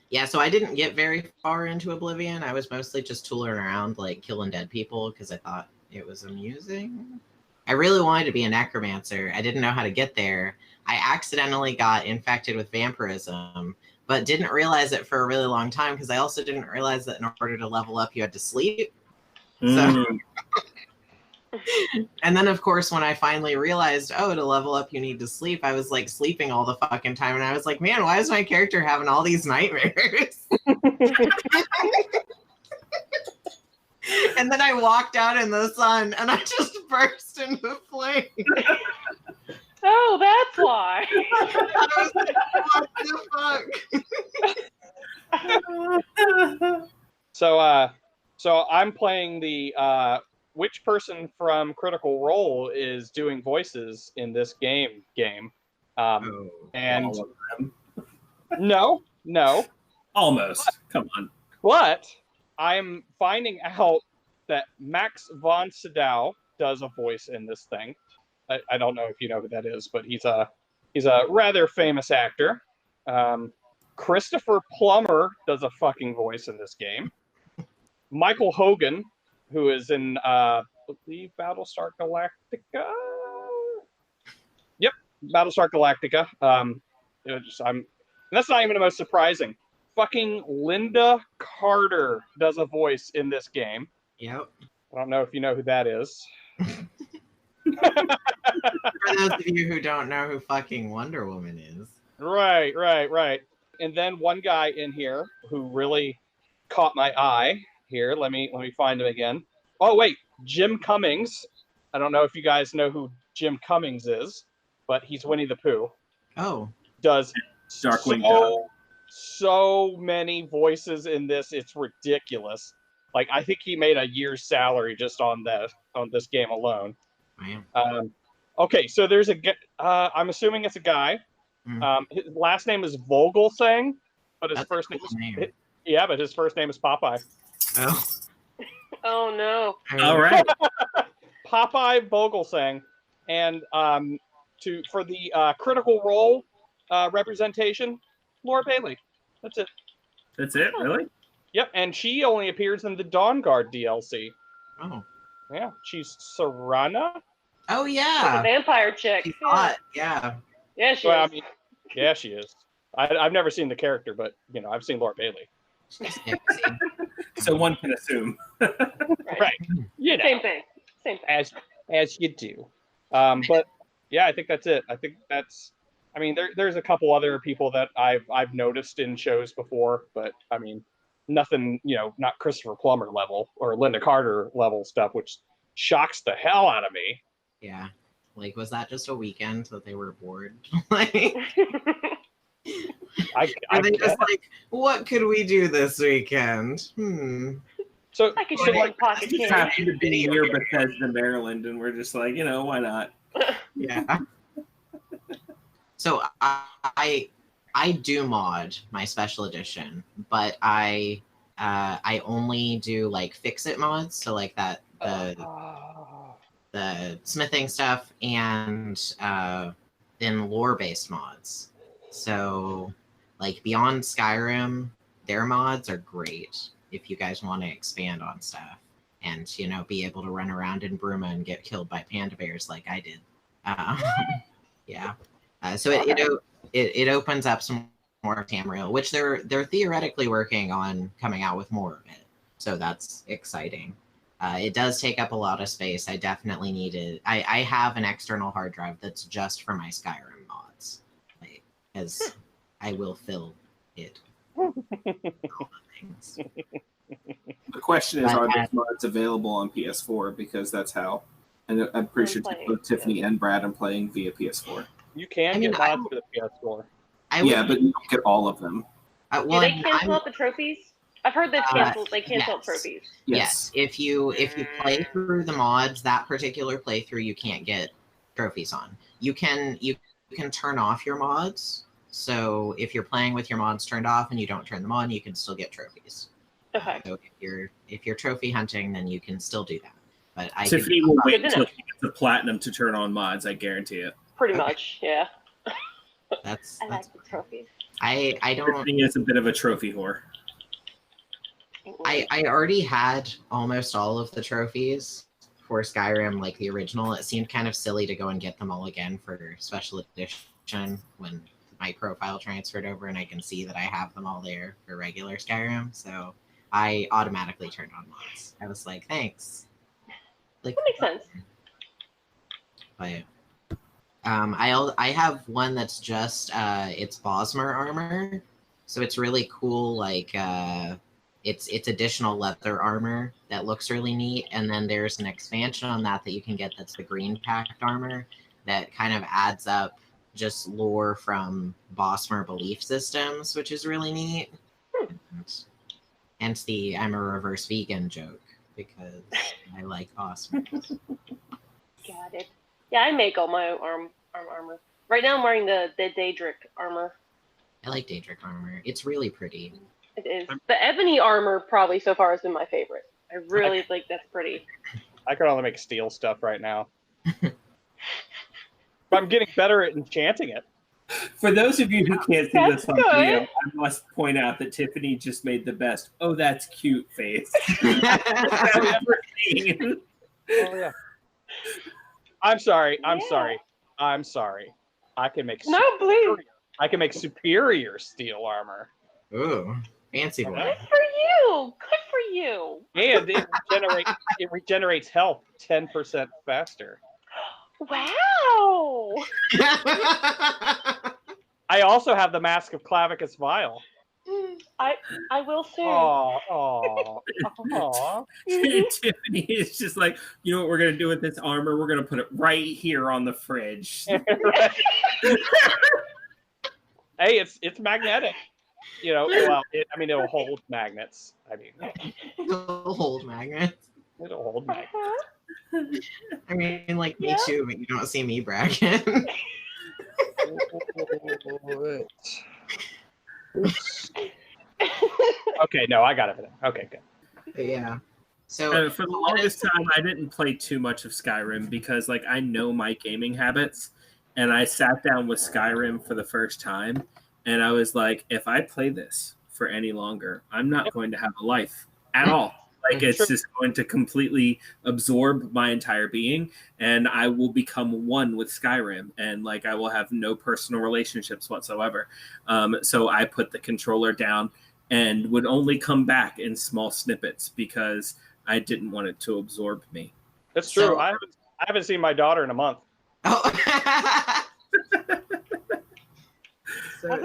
Yeah, so I didn't get very far into Oblivion. I was mostly just tooling around, killing dead people because I thought it was amusing. I really wanted to be a necromancer. I didn't know how to get there. I accidentally got infected with vampirism, but didn't realize it for a really long time because I also didn't realize that in order to level up, you had to sleep. So... And then, of course, when I finally realized, to level up, you need to sleep, I was sleeping all the fucking time. And I was like, man, why is my character having all these nightmares? And then I walked out in the sun and I just burst into flames. Oh, that's why. I was like, what the fuck? So I'm playing the... which person from Critical Role is doing voices in this game? And no, almost. Come on. But I'm finding out that Max von Sydow does a voice in this thing. I don't know if you know who that is, but he's a rather famous actor. Christopher Plummer does a fucking voice in this game. Michael Hogan, who is in, I believe, Battlestar Galactica. Yep, Battlestar Galactica. That's not even the most surprising fucking Linda Carter does a voice in this game. Yep. I don't know if you know who that is. For those of you who don't know who fucking Wonder Woman is. Right. And then one guy in here who really caught my eye. Here, let me find him again. Oh wait, Jim Cummings. I don't know if you guys know who Jim Cummings is, but he's Winnie the Pooh. Oh. Does Darkwing so many voices in this, it's ridiculous. Like I think he made a year's salary just on this game alone. Wow. Okay, so there's I'm assuming it's a guy. His last name is Vogelsang, but his first name is but his first name is Popeye. Oh. Oh no! All right, Popeye Vogelsang, and for the Critical Role representation, Laura Bailey. That's it. That's it, really? Yep, and she only appears in the Dawn Guard DLC. Oh. Yeah, she's Serana. Oh yeah. The vampire chick. She's hot. Yeah. Yeah, she Well, is. I mean, yeah, she is. I've never seen the character, but I've seen Laura Bailey. So one can assume. Right. Same thing. As you do. But yeah, I think that's it. I think that's. I mean, there's a couple other people that I've noticed in shows before, but I mean, nothing. Not Christopher Plummer level or Linda Carter level stuff, which shocks the hell out of me. Yeah. Like, was that just a weekend that they were bored? Like, are they just like, what could we do this weekend? So I could like pocket It just happened to be near Bethesda, Maryland, and we're just like, why not? Yeah. So I do mod my special edition, but I only do like fix-it mods, so like that the smithing stuff and then lore-based mods. So like Beyond Skyrim, their mods are great if you guys want to expand on stuff and be able to run around in Bruma and get killed by panda bears like I did. Yeah. So it opens up some more Tamriel, which they're theoretically working on coming out with more of it. So that's exciting. It does take up a lot of space. I definitely need it. I have an external hard drive that's just for my Skyrim mods, as I will fill it. All the things. The question is, are those mods available on PS4? Because that's how. And I'm pretty sure both Tiffany and Brad are playing via PS4. You can get mods for the PS4. But you don't get all of them. Do they cancel out the trophies? I've heard they canceled. They canceled trophies. Yes. If you play through the mods, that particular playthrough, you can't get trophies on. You can turn off your mods. So if you're playing with your mods turned off and you don't turn them on, you can still get trophies. Okay. So if you're trophy hunting, then you can still do that. But Tiffany will wait until she gets the platinum to turn on mods. I guarantee it. Pretty much, yeah. That's I like the trophies. I don't. Tiffany is a bit of a trophy whore. I already had almost all of the trophies for Skyrim, like the original. It seemed kind of silly to go and get them all again for special edition when my profile transferred over and I can see that I have them all there for regular Skyrim. So I automatically turned on mods. I was like, thanks. Like, that makes sense. But I have one that's just it's Bosmer armor, so it's really cool. Like it's additional leather armor that looks really neat, and then there's an expansion on that you can get that's the green packed armor that kind of adds up just lore from Bosmer belief systems, which is really neat. Hence the I'm a reverse vegan joke because I like Bosmer. Got it. Yeah, I make all my armor. Right now I'm wearing the Daedric armor. I like Daedric armor. It's really pretty. It is. The ebony armor probably so far has been my favorite. I really think that's pretty. I can only make steel stuff right now. But I'm getting better at enchanting it. For those of you who can't see this on video, I must point out that Tiffany just made the best "oh, that's cute" face I've ever seen. Oh yeah. I'm sorry. I can make please. I can make superior steel armor. Ooh, fancy boy. Good for you. Good for you. And it regenerates health 10% faster. Wow. I also have the Mask of Clavicus Vial. I will soon. Aw. Tiffany is just like, you know what we're gonna do with this armor? We're gonna put it right here on the fridge. Hey, it's magnetic. You know, well, it'll hold magnets. It'll hold magnets. It'll hold magnets. I mean, like, me too, but you don't see me bragging. Okay, no, I got it. Okay, good. But yeah. So for the longest time, I didn't play too much of Skyrim because, like, I know my gaming habits, and I sat down with Skyrim for the first time, and I was like, if I play this for any longer, I'm not going to have a life at all. Like, it's just going to completely absorb my entire being, and I will become one with Skyrim, and, like, I will have no personal relationships whatsoever. So I put the controller down and would only come back in small snippets because I didn't want it to absorb me. That's true. So, I haven't seen my daughter in a month. Oh.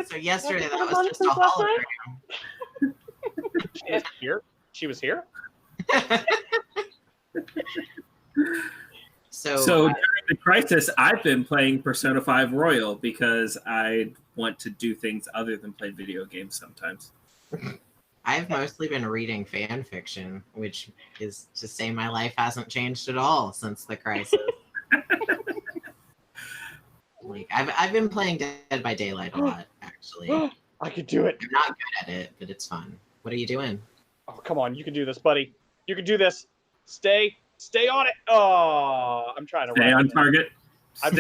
so yesterday that was just a hologram. She was here. So during the crisis, I've been playing Persona 5 Royal because I want to do things other than play video games sometimes. I've mostly been reading fan fiction, which is to say my life hasn't changed at all since the crisis. Like, I've been playing Dead by Daylight a lot, actually. I could do it. I'm not good at it, but it's fun. What are you doing? Oh, come on. You can do this, buddy. You can do this. Stay on it. Oh, I'm trying to stay on target. I'm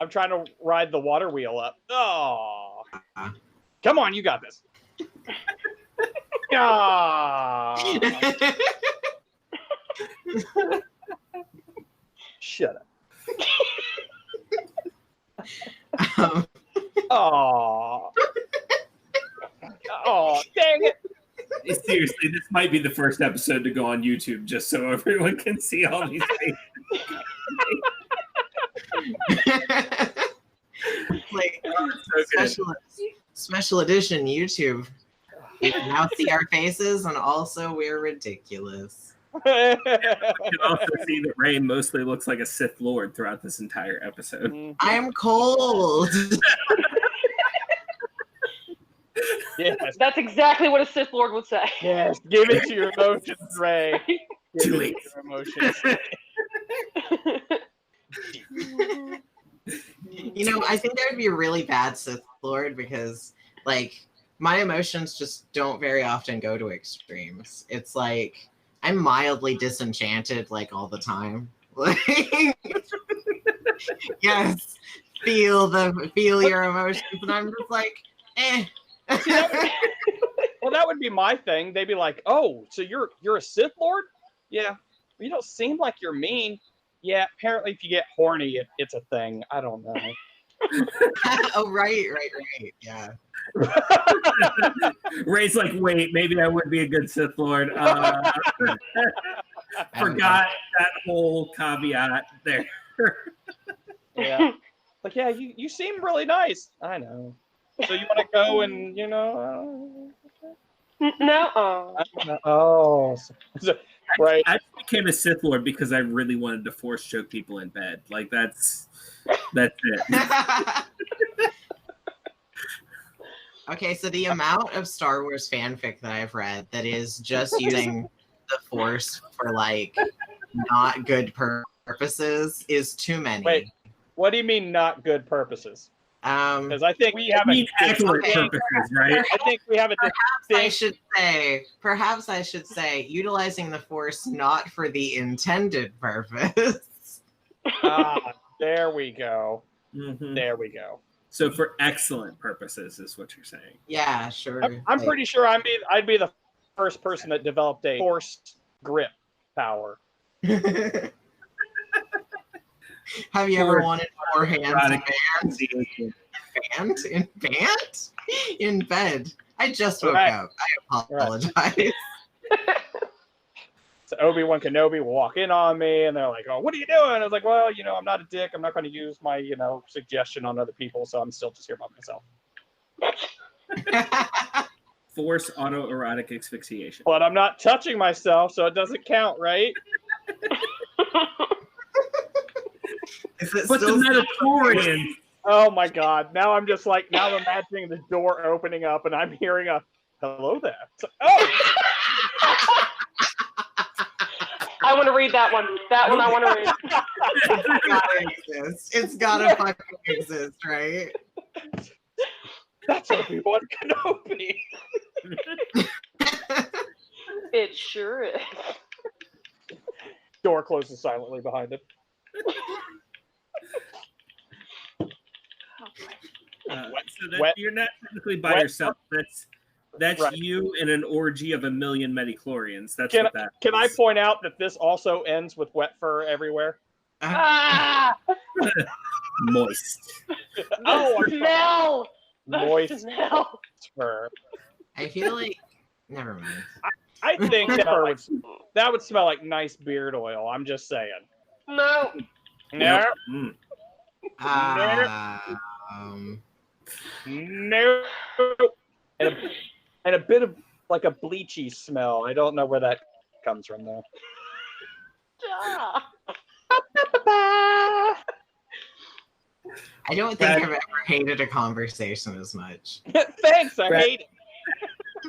trying to ride the water wheel up. Oh. Come on, you got this. Shut up. Oh, dang it. Seriously, this might be the first episode to go on YouTube just so everyone can see all these faces. Like, special edition YouTube. You can now see our faces, and also we're ridiculous. You can also see that Ray mostly looks like a Sith Lord throughout this entire episode. I'm cold. Yes. That's exactly what a Sith Lord would say. Yes, give it to your emotions, Ray. Too late. Your emotions. You know, I think I would be a really bad Sith Lord because, like, my emotions just don't very often go to extremes. It's like I'm mildly disenchanted, like, all the time. Like, yes, feel your emotions, and I'm just like, eh. Well, that would be my thing. They'd be like, "Oh, so you're a Sith Lord? Yeah, you don't seem like you're mean. Yeah, apparently if you get horny, it's a thing. I don't know." Oh, right, yeah. Ray's like, wait, maybe I would be a good Sith Lord. Forgot that whole caveat there. Yeah. Like, yeah, you seem really nice. I know. So you want to go and, No. Oh. Right. I became a Sith Lord because I really wanted to force choke people in bed. Like, that's it. Okay, so the amount of Star Wars fanfic that I've read that is just using the Force for, like, not good purposes is too many. Wait, what do you mean not good purposes? Because I think we have excellent purposes, right? I think we have a Perhaps I should say utilizing the Force not for the intended purpose. There we go. Mm-hmm. There we go. So for excellent purposes is what you're saying. Yeah, sure. I'm pretty sure I'd be the first person that developed a Force grip power. Have you ever wanted more hands in bed? In bed? I just woke up. I apologize. Right. So Obi-Wan Kenobi will walk in on me, and they're like, "Oh, what are you doing?" I was like, "Well, I'm not a dick. I'm not going to use my, suggestion on other people, so I'm still just here by myself." Force autoerotic asphyxiation. But I'm not touching myself, so it doesn't count, right? But the Metaphorian. Oh my God! Now I'm just like I'm imagining the door opening up, and I'm hearing a "Hello there." Oh. I want to read that one. That one I want to read. It's gotta exist. It's gotta fucking exist, right? That's Obi-Wan Kenobi. It sure is. Door closes silently behind him. You're not technically by yourself. That's right. You in an orgy of a million metachlorians. That's what that is. Can I point out that this also ends with wet fur everywhere? Moist. Smell. Moist smell. Fur. I feel like never mind. I think that would smell like nice beard oil. I'm just saying. No. No. No. And a bit of like a bleachy smell. I don't know where that comes from though. I don't think I've ever hated a conversation as much. Thanks, I hate it.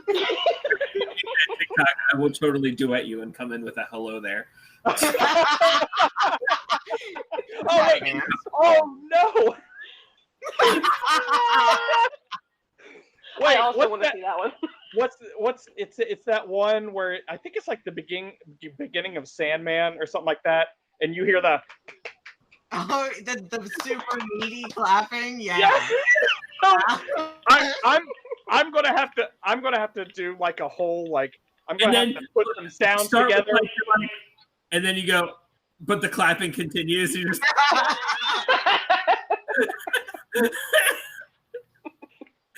TikTok, I will totally duet you and come in with a hello there. Oh wait! Oh no! Wait, I also want to see that one. It's that one where I think it's like the beginning of Sandman or something like that, and you hear the the super needy clapping, yeah. I'm gonna have to do like a whole I'm gonna have to put some sounds together, and then you go, but the clapping continues. You just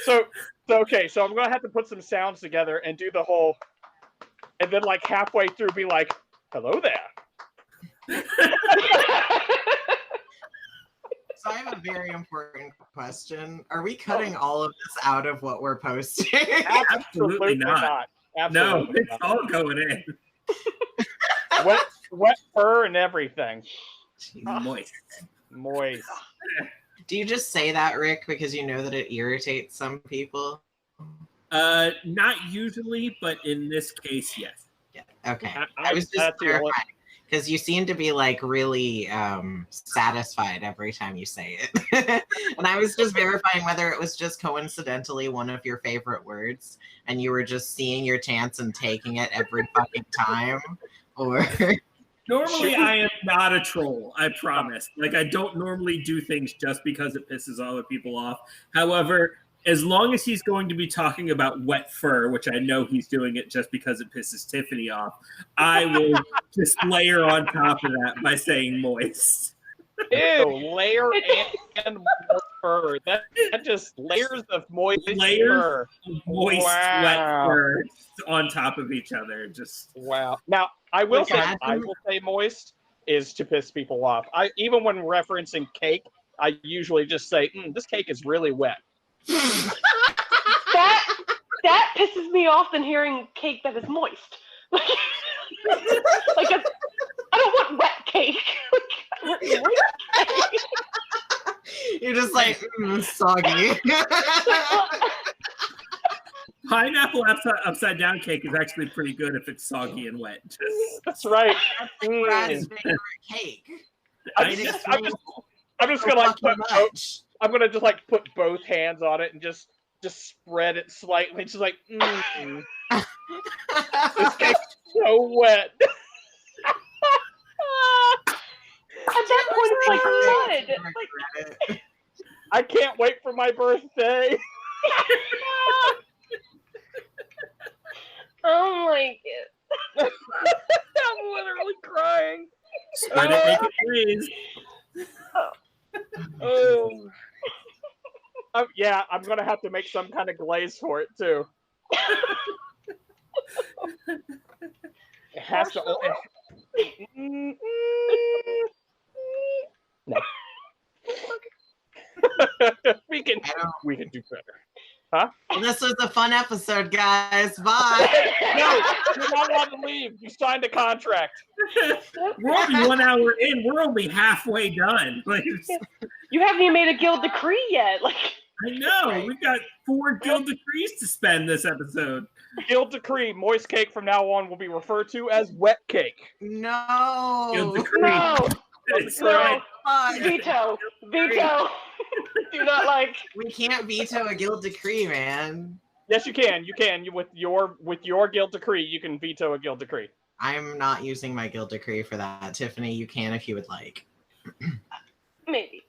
So I'm gonna have to put some sounds together and do the whole, and then like halfway through be like, "Hello there." So I have a very important question. Are we cutting all of this out of what we're posting? Absolutely not. Absolutely no, it's not. All going in. Wet fur and everything. Moist. Do you just say that, Rick, because you know that it irritates some people? Not usually, but in this case, yes. Yeah. Okay. I was just clarifying because you seem to be like really satisfied every time you say it, and I was just verifying whether it was just coincidentally one of your favorite words, and you were just seeing your chance and taking it every fucking time, or. Normally, I am not a troll. I promise. Like, I don't normally do things just because it pisses other people off. However, as long as he's going to be talking about wet fur, which I know he's doing it just because it pisses Tiffany off, I will just layer on top of that by saying moist. Ew, layer and fur. That just layers of moist fur. Moist, wet fur on top of each other. Just wow. Now, I will say moist is to piss people off. Even when referencing cake, I usually just say, "This cake is really wet." That pisses me off than hearing cake that is moist. Like I don't want wet cake. You're just like soggy. Pineapple upside down cake is actually pretty good if it's soggy and wet. That's right. Brad's favorite cake. I'm just gonna I'm gonna just like put both hands on it and just spread it slightly. Just like, this cake's so wet. At that point, it's like mud. I can't wait for my birthday. Oh my god. I'm literally crying. Spread it, make it please. Oh. Yeah, I'm gonna have to make some kind of glaze for it too. It has to. No. we can do better. Huh? Well, this was a fun episode, guys. Bye. No, you're not allowed to leave. You signed a contract. We're only 1 hour in. We're only halfway done. Like, you haven't even made a guild decree yet. Like, I know. We've got 4 guild decrees to spend this episode. Guild decree: moist cake from now on will be referred to as wet cake. No. Guild decree. no, It's no, right. veto. Do not like. We can't veto a guild decree, man. Yes, you can. You can. With your guild decree, you can veto a guild decree. I'm not using my guild decree for that. Tiffany, you can if you would like. Maybe.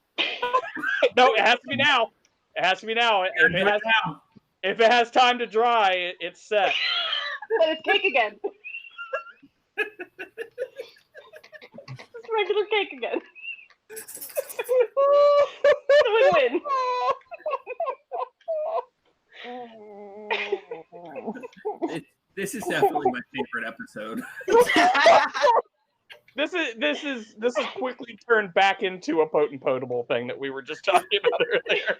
No, it has to be now. It has to be now. If it has time to dry, it's set. But it's cake again. It's regular cake again. Win-win. This is definitely my favorite episode. This is quickly turned back into a potent potable thing that we were just talking about earlier.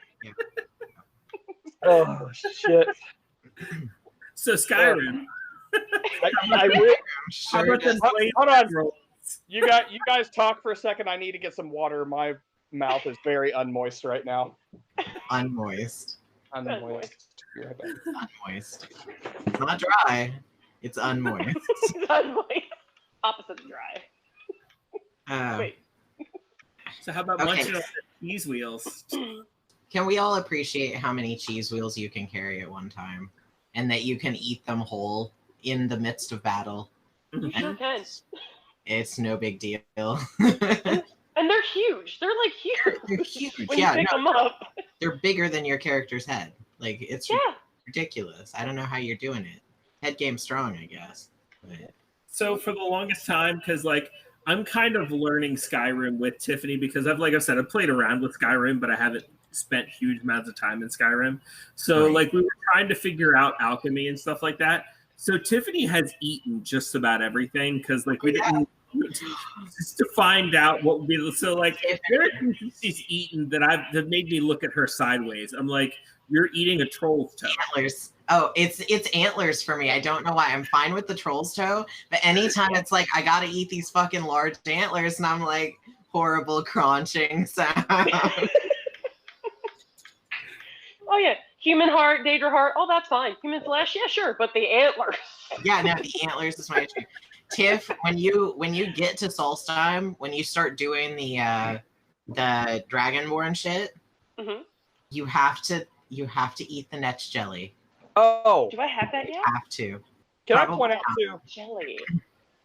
Oh shit! So Skyrim. Hold on. You guys talk for a second. I need to get some water. My mouth is very unmoist right now. Unmoist. Unmoist. Unmoist. It's not dry. It's unmoist. It's unmoist. Opposite of dry. Wait. So how about munching on the cheese wheels? Can we all appreciate how many cheese wheels you can carry at one time, and that you can eat them whole in the midst of battle? You sure can. It's no big deal. And they're huge. They're like huge. They're huge. When you pick them up. They're bigger than your character's head. Like, it's ridiculous. I don't know how you're doing it. Head game strong, I guess. But... So for the longest time, because like I'm kind of learning Skyrim with Tiffany because I've played around with Skyrim, but I haven't spent huge amounts of time in Skyrim. So like we were trying to figure out alchemy and stuff like that. So Tiffany has eaten just about everything because like we didn't just to find out what would be so like there are things she's eaten that made me look at her sideways. I'm like, you're eating a troll's toe. Antlers. Oh, it's antlers for me. I don't know why. I'm fine with the troll's toe, but anytime it's like I gotta eat these fucking large antlers, and I'm like horrible crunching sound. Oh yeah, human heart, Daedra heart. Oh, that's fine. Human flesh, yeah, sure. But the antlers. Yeah, no, the antlers is my issue. Tiff, when you get to Solstheim, when you start doing the Dragonborn shit, you have to eat the Netch jelly. Oh, do I have that yet? You have to. Can I point out too? Jelly.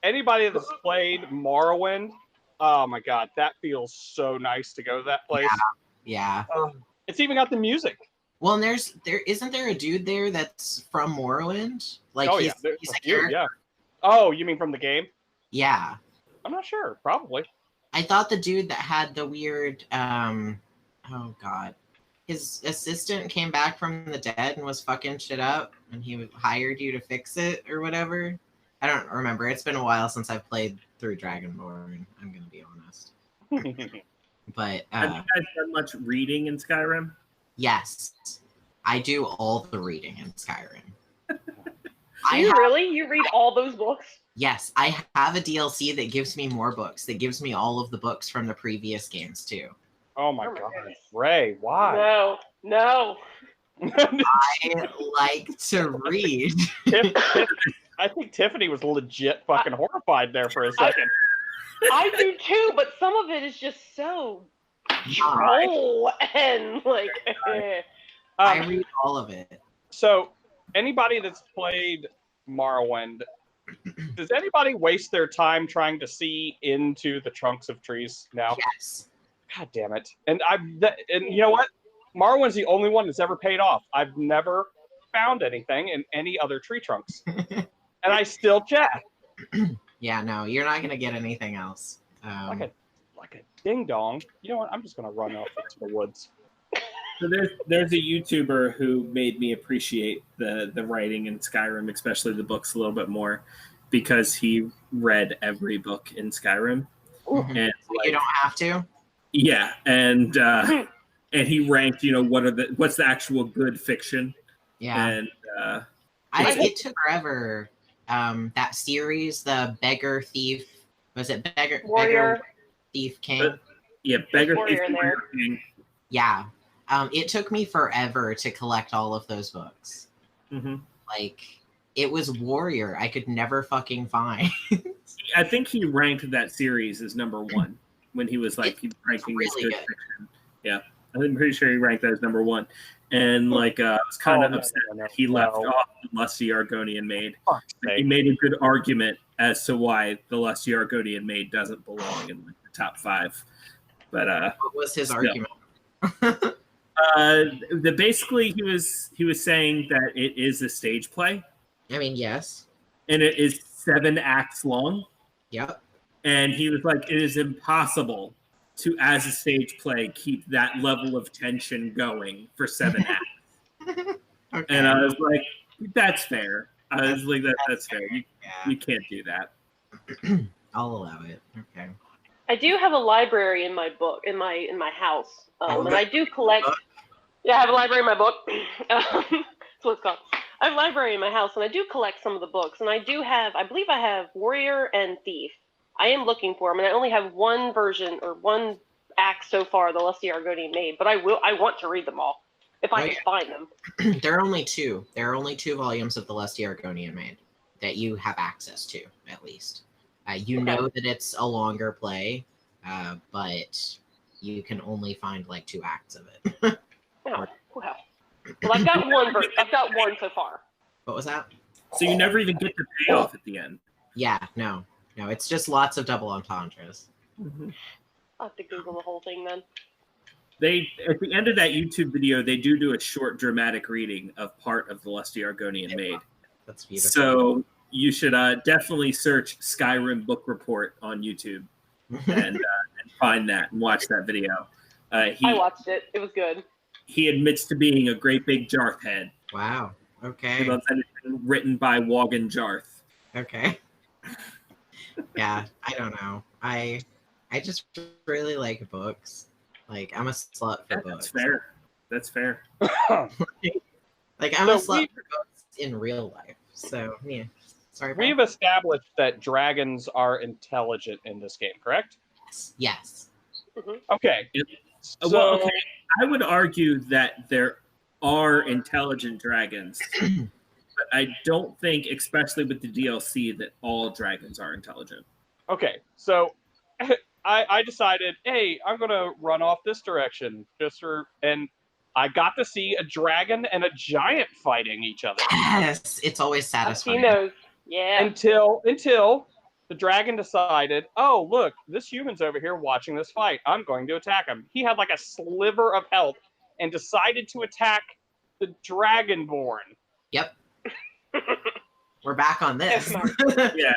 Anybody that's played Morrowind, oh my god, that feels so nice to go to that place. Yeah. It's even got the music. Well, and isn't there a dude there that's from Morrowind? Like he's a character. Yeah. Oh, you mean from the game? Yeah. I'm not sure. Probably. I thought the dude that had the weird oh god. His assistant came back from the dead and was fucking shit up, and he hired you to fix it or whatever. I don't remember. It's been a while since I've played through Dragonborn, I'm gonna be honest. But have you guys done much reading in Skyrim? Yes. I do all the reading in Skyrim. You read all those books? Yes, I have a DLC that gives me more books, that gives me all of the books from the previous games too. Oh my god, Ray, why? No. I like to read. I think Tiffany was legit fucking horrified there for a second. I do too, but some of it is just so droll and like. I read all of it. So, anybody that's played Morrowind, does anybody waste their time trying to see into the trunks of trees now? Yes. God damn it! And you know what? Morrowind's the only one that's ever paid off. I've never found anything in any other tree trunks, and I still check. Yeah, no, you're not gonna get anything else. Like a ding dong. You know what? I'm just gonna run off into the woods. So there's a YouTuber who made me appreciate the writing in Skyrim, especially the books, a little bit more, because he read every book in Skyrim. Mm-hmm. And you don't have to. Yeah, and he ranked, what's the actual good fiction. Yeah, and it took forever. That series, the Beggar Thief, was it Warrior? Beggar Thief King? Beggar Thief King. Yeah. It took me forever to collect all of those books. Mm-hmm. Like, it was Warrior. I could never fucking find. I think he ranked that series as number 1 when he was ranking really as good good fiction. Yeah, I'm pretty sure he ranked that as number 1. And I was kind of upset that he left off the Lusty Argonian Maid. He made a good argument as to why the Lusty Argonian Maid doesn't belong in the top 5. But what was his argument? Basically he was saying that it is a stage play. I mean, yes. And it is 7 acts long. Yep. And he was like, it is impossible to, as a stage play, keep that level of tension going for 7 acts. Okay. And I was like, that's fair. I was like, that's fair. You can't do that. I'll allow it. Okay. I do have a library in my book in my house, and I do collect. Yeah, I have a library in my book. That's what it's called. I have a library in my house, and I do collect some of the books. And I believe I have Warrior and Thief. I am looking for them, and I only have one version or one act so far, the Lusty Argonian Maid. But I want to read them all if I can find them. There are only 2. There are only 2 volumes of the Lusty Argonian Maid that you have access to, at least. Know that it's a longer play, but you can only find 2 acts of it. Oh, wow. Well, I've got one. I've got one so far. What was that? So you never even get the payoff at the end. Yeah, no, it's just lots of double entendres. Mm-hmm. I'll have to Google the whole thing then. They, at the end of that YouTube video, they do a short dramatic reading of part of the Lusty Argonian Maid. That's beautiful. So you should definitely search Skyrim Book Report on YouTube and find that and watch that video. I watched it. It was good. He admits to being a great big Jarth head. Wow. Okay. He loves anything written by Wogan Jarth. Okay. Yeah, I don't know. I just really like books. I'm a slut for books. That's fair. I'm a slut for books in real life. So yeah. Sorry. We've established that dragons are intelligent in this game, correct? Yes. Mm-hmm. Okay. So, I would argue that there are intelligent dragons, but I don't think, especially with the DLC, that all dragons are intelligent. Okay, so I decided, hey, I'm gonna run off this direction, and I got to see a dragon and a giant fighting each other. Yes, it's always satisfying. He knows. Yeah. Until the dragon decided, oh, look, this human's over here watching this fight. I'm going to attack him. He had a sliver of health and decided to attack the Dragonborn. Yep. We're back on this. Yeah.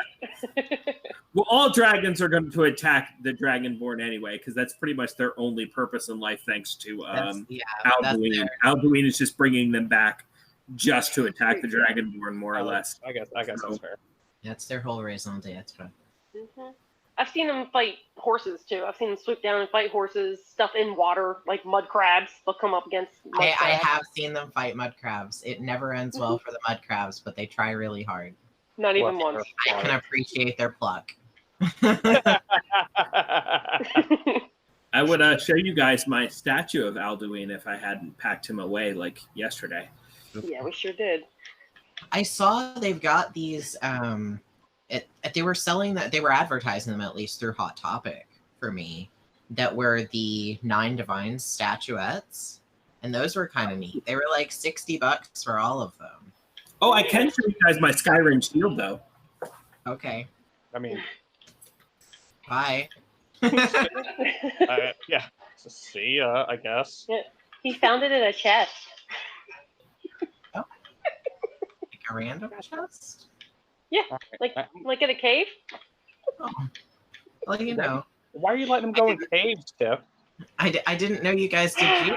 Well, all dragons are going to attack the Dragonborn anyway, because that's pretty much their only purpose in life, thanks to Alduin. Alduin is just bringing them back just to attack the Dragonborn, more or less. I guess that's fair. That's their whole raison d'etre. Mm-hmm. I've seen them fight horses too. I've seen them swoop down and fight horses, stuff in water, like mud crabs. They'll come up against mud crabs. I have seen them fight mud crabs. It never ends well for the mud crabs, but they try really hard. Not even once. I can appreciate their pluck. I would show you guys my statue of Alduin if I hadn't packed him away yesterday. Yeah, we sure did. I saw they've got these. They were selling that. They were advertising them, at least through Hot Topic for me. That were the 9 Divines statuettes, and those were kind of neat. They were $60 for all of them. Oh, I can show you guys my Skyrim shield though. Okay. I mean, bye. Yeah. So see ya, I guess. Yeah. He found it in a chest. Oh. A random chest? Yeah, like in a cave. Oh. Well, Why are you letting them go in caves, Tiff? I didn't know you guys did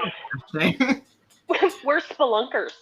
geocaching. We're spelunkers.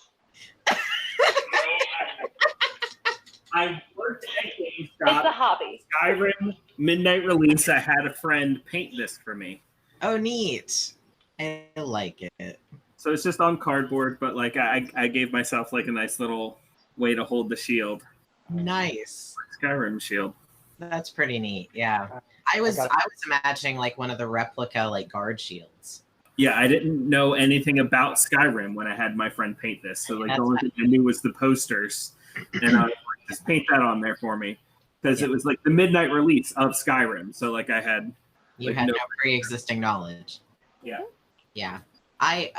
I worked at GameStop. It's a hobby. Skyrim midnight release. I had a friend paint this for me. Oh, neat. I like it. So it's just on cardboard, but like I gave myself like a nice little way to hold the shield. Nice. Skyrim shield. That's pretty neat. Yeah. I was imagining like one of the replica like guard shields. Yeah, I didn't know anything about Skyrim when I had my friend paint this. So like the only thing I knew was the posters. And I was like, just paint that on there for me. Because it was like the midnight release of Skyrim. So like I had You had no pre-existing knowledge. Yeah. Yeah. I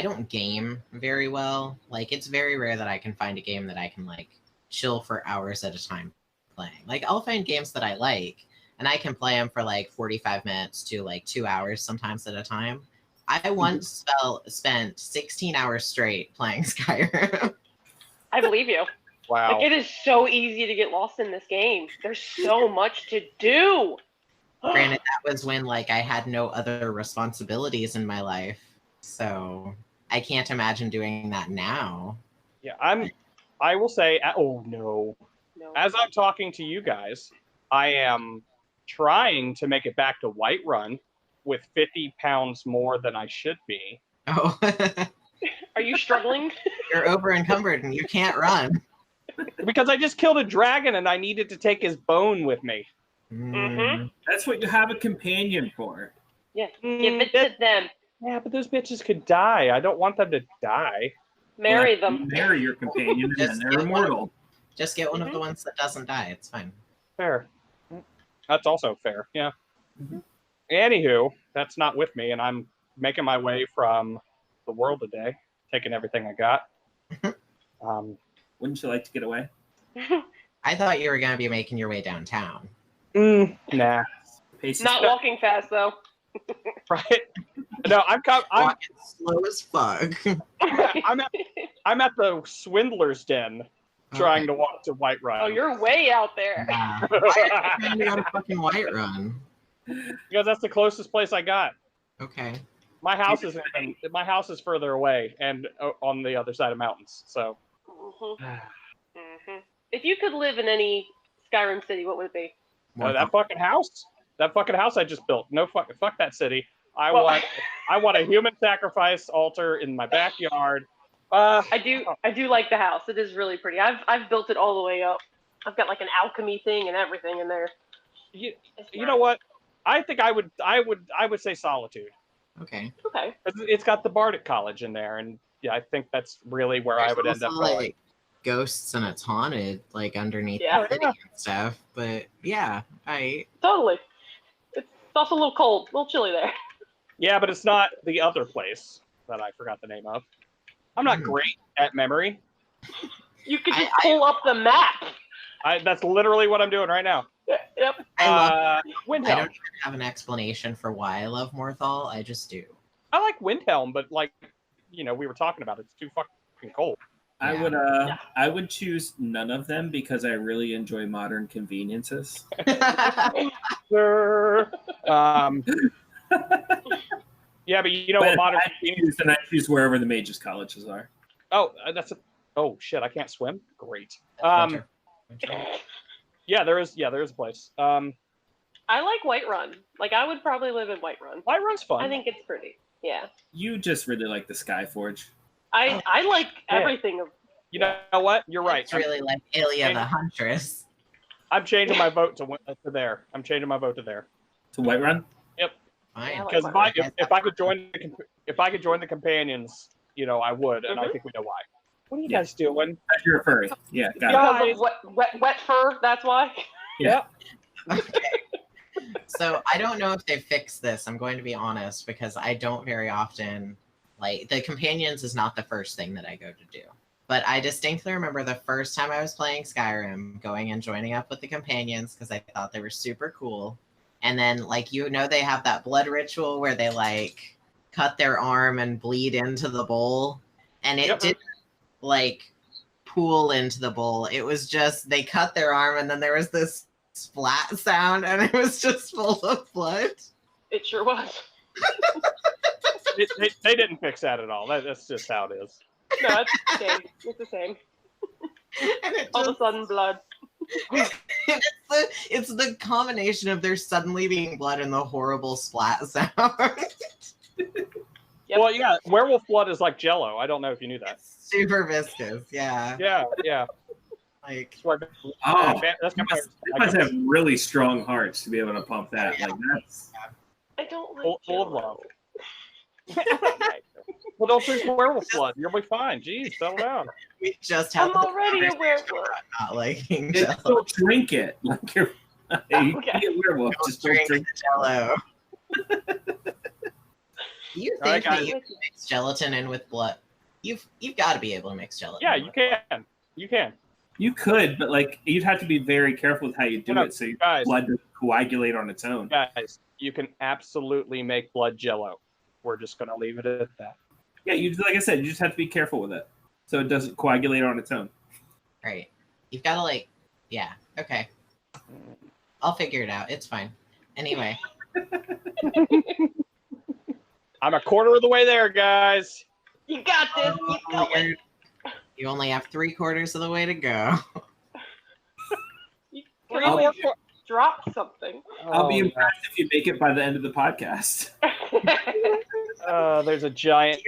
don't game very well. Like it's very rare that I can find a game that I can like chill for hours at a time playing. Like I'll find games that I like and I can play them for like 45 minutes to like 2 hours sometimes at a time. I once spent 16 hours straight playing Skyrim. I believe you. Wow. Like, it is so easy to get lost in this game. There's so much to do. Granted, that was when like I had no other responsibilities in my life. So I can't imagine doing that now. Yeah, I will say, oh no. As I'm talking to you guys, I am trying to make it back to Whiterun with 50 pounds more than I should be. Oh. Are you struggling? You're over encumbered and you can't run. Because I just killed a dragon and I needed to take his bone with me. Mm-hmm. That's what you have a companion for. Yeah, give it to them. Yeah, but those bitches could die. I don't want them to die. Marry them. Marry your companion and they're immortal. Just get one of the ones that doesn't die. It's fine. Fair. That's also fair, yeah. Anywho, that's not with me, and I'm making my way from the world today, taking everything I got. Wouldn't you like to get away? I thought you were going to be making your way downtown. Nah. Not walking fast, though. Right? No, I'm walking slow as fuck. I'm at the swindler's den trying to walk to Whiterun. Oh, you're way out there. Why are you trying to go to fucking Whiterun? Because that's the closest place I got. Okay. My house is further away and on the other side of mountains. So. If you could live in any Skyrim city, what would it be? That fucking house. That fucking house I just built. No fuck that city. I want a human sacrifice altar in my backyard. I do like the house. It is really pretty. I've built it all the way up. I've got like an alchemy thing and everything in there. You know what? I think I would say Solitude. Okay. It's got the Bardic College in there, and yeah, I think that's really where I would end up going. Like ghosts and it's haunted, like underneath the city and stuff. But yeah, totally. It's also a little cold, a little chilly there. Yeah, but it's not the other place that I forgot the name of. I'm not great at memory. You could just pull up the map. That's literally what I'm doing right now. Yep. Windhelm. I don't even have an explanation for why I love Morthal. I just do. I like Windhelm, but like, we were talking about it's too fucking cold. Yeah. I would choose none of them because I really enjoy modern conveniences. Yeah, but you know what modern conveniences, and I choose wherever the mages' colleges are. Oh, oh shit! I can't swim. Great. Yeah, there is a place. I like Whiterun. Like, I would probably live in Whiterun. Whiterun's fun. I think it's pretty. Yeah. You just really like the Skyforge. I like everything. You know what? You're right. It's really like Ilya the Huntress. I'm changing my vote to there. I'm changing my vote to there. To Whiterun? Yep. Fine. Because if I could join the companions, I would, and I think we know why. What are you guys doing? You're a furry. Yeah. Got it. Wet fur. That's why. Yeah. Okay. So I don't know if they fixed this. I'm going to be honest because I don't very often the companions is not the first thing that I go to do. But I distinctly remember the first time I was playing Skyrim, going and joining up with the companions because I thought they were super cool. And then they have that blood ritual where they cut their arm and bleed into the bowl, and it didn't pool into the bowl. It was just they cut their arm and then there was this splat sound and it was just full of blood. It sure was. They didn't fix that at all. That's just how it is. No, it's the same. It's the same. All of a sudden, blood. It's the combination of there suddenly being blood and the horrible splat sound. Yep. Well, yeah, werewolf blood is like Jello. I don't know if you knew that. It's super viscous. Yeah. Yeah. Like. That's you must have really strong hearts to be able to pump that. Yeah. Like that's. I don't like full of Jello. love. Well, don't drink werewolf blood. You'll be fine. Jeez, settle down. We just have. I'm already a werewolf. Not liking Just Jello. don't drink it. Like you can be a werewolf. Just don't drink Jello. You think Alright, that guys. you can mix gelatin in with blood? You've got to be able to mix gelatin. Yeah, in you with blood. can. You can. You could, but like you'd have to be very careful with how you do it, so your guys. blood doesn't coagulate on its own. Guys, you can absolutely make blood Jello. We're just gonna leave it at that. Yeah, you like I said, you just have to be careful with it, so it doesn't coagulate on its own. Right. You've got to yeah. Okay. I'll figure it out. It's fine. Anyway. I'm a quarter of the way there, guys. You got this. Keep going. You only have 3/4 of the way to go. Drop something. I'll be impressed if you make it by the end of the podcast. There's a giant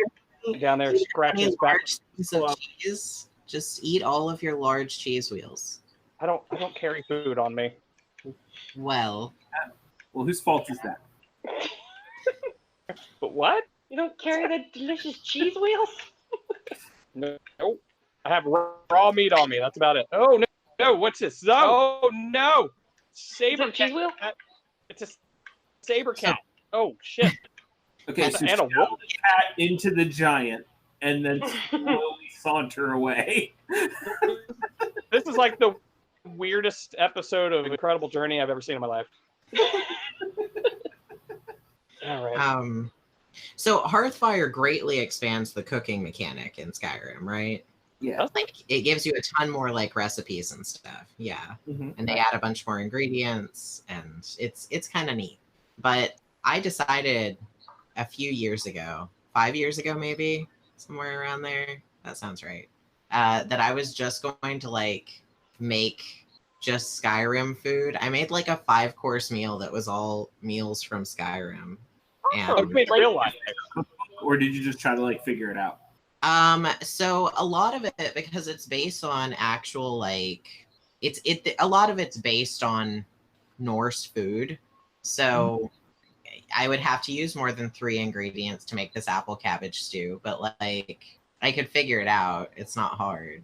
down there scratching his back. Piece of cheese. Just eat all of your large cheese wheels. I don't carry food on me. Well, Whose fault is that? But what? You don't carry the delicious cheese wheels? No. I have raw meat on me. That's about it. Oh no! What's this? Oh no! Saber cheese cat. wheel? It's a saber cat. Oh shit! Okay, so And a shove wolf? the cat into the giant and then slowly saunter away. This is like the weirdest episode of Incredible Journey I've ever seen in my life. All right. So Hearthfire greatly expands the cooking mechanic in Skyrim, right? Yeah. Like it gives you a ton more like recipes and stuff. Yeah. Mm-hmm. And they add a bunch more ingredients and it's kind of neat. But I decided a few years ago, 5 years ago maybe, somewhere around there. That sounds right. That I was just going to like make just Skyrim food. I made like a 5-course meal that was all meals from Skyrim. Oh, And you made real life. Or did you just try to like figure it out? So a lot of it, because it's based on actual like a lot of it's based on Norse food. So I would have to use more than 3 ingredients to make this apple cabbage stew, but like I could figure it out. It's not hard.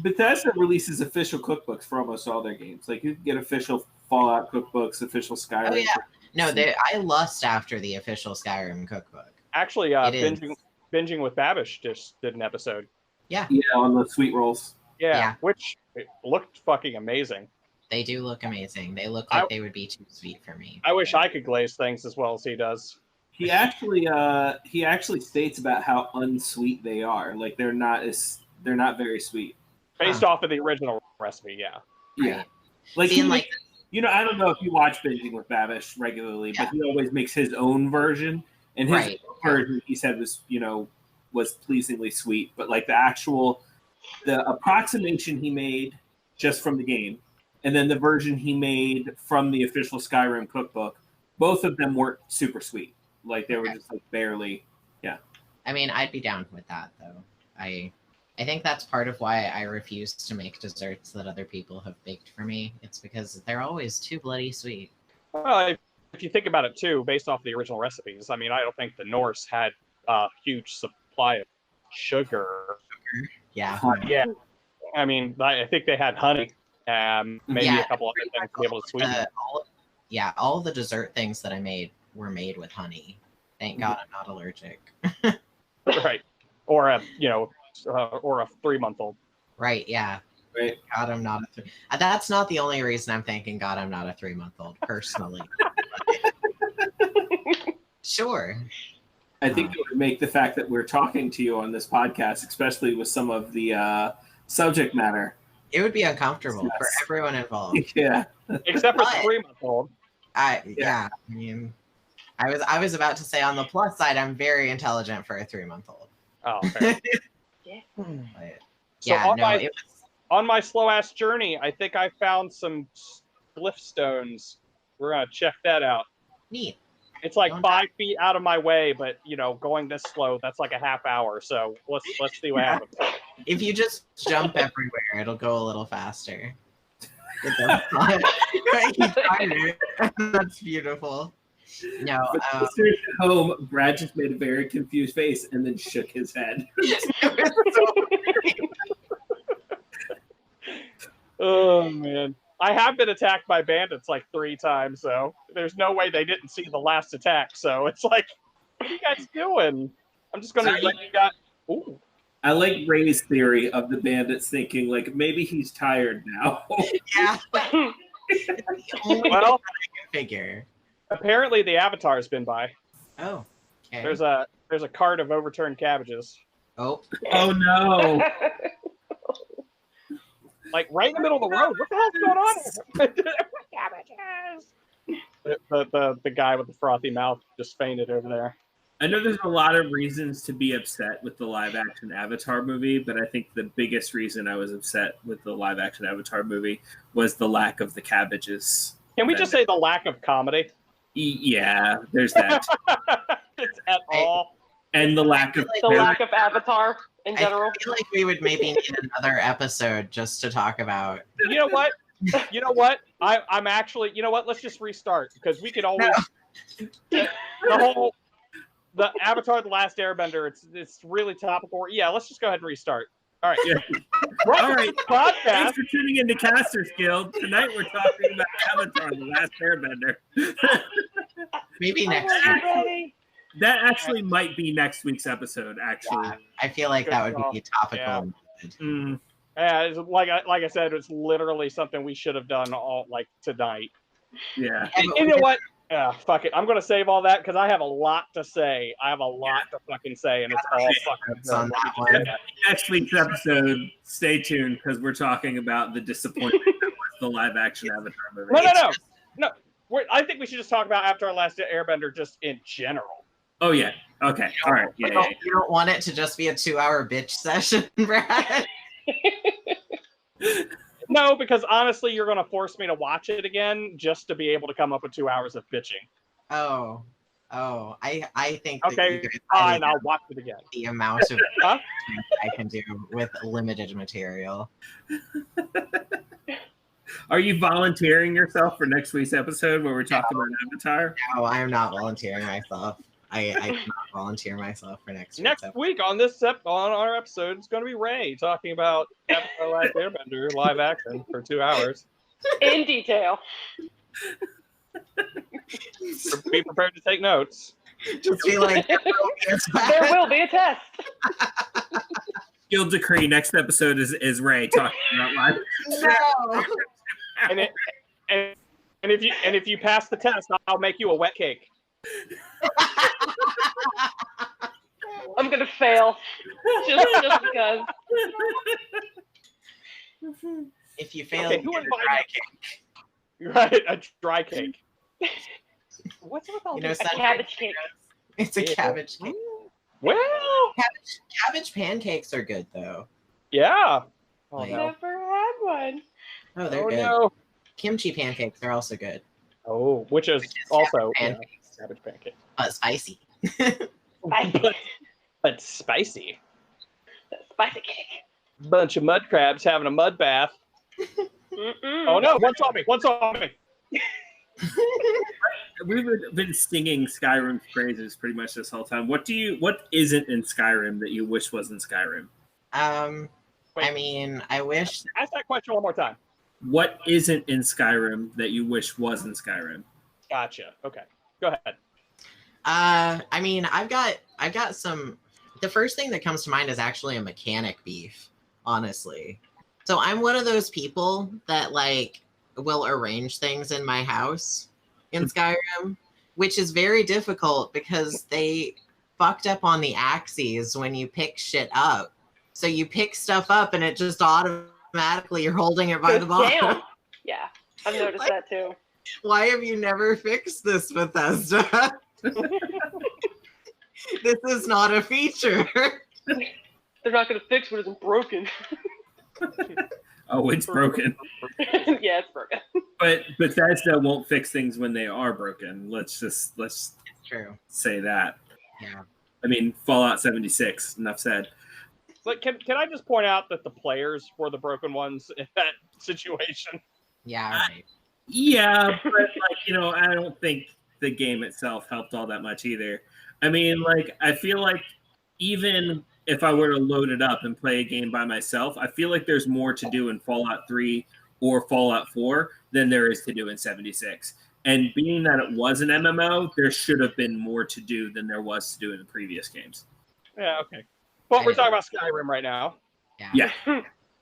Bethesda releases official cookbooks for almost all their games. Like you can get official Fallout cookbooks, official Skyrim. Oh yeah. No, I lust after the official Skyrim cookbook. Actually, binging with Babish just did an episode. Yeah. Yeah, on the sweet rolls. Yeah. Which it looked fucking amazing. They do look amazing. They look like they would be too sweet for me. I wish I could glaze things as well as he does. He actually states about how unsweet they are. Like they're not very sweet. Based off of the original recipe, yeah. Yeah. Like Being like I don't know if you watch Binging with Babish regularly, but he always makes his own version. And his version, he said, was pleasingly sweet. But like the approximation he made just from the game, and then the version he made from the official Skyrim cookbook, both of them weren't super sweet. Like they were just like barely, yeah. I mean, I'd be down with that though. I think that's part of why I refuse to make desserts that other people have baked for me. It's because they're always too bloody sweet. Well, if you think about it too, based off the original recipes, I mean, I don't think the Norse had a huge supply of sugar. Yeah. Yeah. I mean, I think they had honey, maybe a couple other things to be able to sweeten it. All the dessert things that I made were made with honey. Thank God I'm not allergic. Right. Or a 3-month-old. Right, yeah. Right. God, I'm not that's not the only reason I'm thanking God I'm not a 3-month-old, personally. Sure. I think it would make the fact that we're talking to you on this podcast, especially with some of the subject matter. It would be uncomfortable for everyone involved. Yeah. Except for the 3-month-old. I mean, I was about to say on the plus side, I'm very intelligent for a 3-month-old. Oh, fair. Yeah. So on my slow ass journey, I think I found some glyph stones. We're gonna check that out. Neat. It's like 5 feet out of my way, but going this slow, that's like a half hour. So let's see what happens. If you just jump everywhere, it'll go a little faster. That's beautiful. No, at home, Brad just made a very confused face and then shook his head. Oh man, I have been attacked by bandits like 3 times, so there's no way they didn't see the last attack. So it's like, what are you guys doing? I'm just gonna let you guys. Ooh. I like Ray's theory of the bandits thinking like maybe he's tired now. Yeah. Well, figure. Apparently the Avatar's been by. Oh. Okay. There's a cart of overturned cabbages. Oh. Oh no. Like right in the middle of the road. What the hell's going on here? Cabbages. The guy with the frothy mouth just fainted over there. I know there's a lot of reasons to be upset with the live-action Avatar movie, but I think the biggest reason I was upset with the live-action Avatar movie was the lack of the cabbages. Can we just say the lack of comedy? Yeah, there's that. It's at all. And the lack of Avatar in general. I feel like we would maybe need another episode just to talk about. You know what? I'm actually. You know what? Let's just restart because we could always. No. The Avatar: The Last Airbender. It's really topical. Yeah, let's just go ahead and restart. All right. Yeah. All right. Podcast. Thanks for tuning into Casters Guild. Tonight we're talking about Avatar: The Last Airbender. Maybe next week. That actually might be next week's episode. Actually, yeah, I feel like that would be topical. Yeah. Yeah, it's like I said, it's literally something we should have done all like tonight. Yeah. You know what? Yeah, fuck it. I'm gonna save all that because I have a lot to say. I have a lot to fucking say, and it's all fucking on that one. Next week's episode, stay tuned because we're talking about the disappointment that was the live-action Avatar movie. No. I think we should just talk about Avatar: Last Airbender just in general. Oh yeah. Okay. All right. Yeah. You don't want it to just be a 2-hour bitch session, Brad. No, because honestly, you're going to force me to watch it again just to be able to come up with 2 hours of bitching. Oh, I think. Okay, fine. I'll watch it again. The amount of I can do with limited material. Are you volunteering yourself for next week's episode where we're talking about Avatar? No, I am not volunteering myself. I cannot volunteer myself for next week on our episode. It's going to be Ray talking about Avatar: Last Airbender live action for 2 hours in detail. Be prepared to take notes. Just be like, there will be a test. Guild decree. Next episode is Ray talking about live. No. And if you pass the test, I'll make you a wet cake. I'm gonna fail just because. If you fail, okay, you get a dry cake. Right, a dry cake. What's with all this? A cabbage cake. It's a cabbage cake. Well, cabbage pancakes are good though. Yeah. Oh, no. Never had one. Oh, they're good. No. Kimchi pancakes are also good. Oh, which is also cabbage pancake. But spicy. But spicy. Spicy cake. Bunch of mud crabs having a mud bath. Oh no! One saw me. We've been singing Skyrim's praises pretty much this whole time. What isn't in Skyrim that you wish was in Skyrim? I mean, I wish. Ask that question one more time. What isn't in Skyrim that you wish was in Skyrim? Gotcha. Okay, go ahead. I mean, I've got some. The first thing that comes to mind is actually a mechanic beef, honestly. So I'm one of those people that like will arrange things in my house in Skyrim, which is very difficult because they fucked up on the axes when you pick shit up. So you pick stuff up and it just automatically you're holding it by the bottom. Damn. Yeah, I've noticed that too. Why have you never fixed this, Bethesda? This is not a feature. They're not going to fix what isn't broken. Oh, it's broken. Yeah, it's broken. But Bethesda won't fix things when they are broken. Let's True. say that. Yeah. I mean, Fallout 76. Enough said. But can I just point out that the players were the broken ones in that situation? Yeah. Right. Yeah, but I don't think the game itself helped all that much either. I mean, I feel like even if I were to load it up and play a game by myself, I feel like there's more to do in Fallout 3 or Fallout 4 than there is to do in 76. And being that it was an MMO, there should have been more to do than there was to do in the previous games. Yeah, okay. But we're talking about Skyrim right now. Yeah.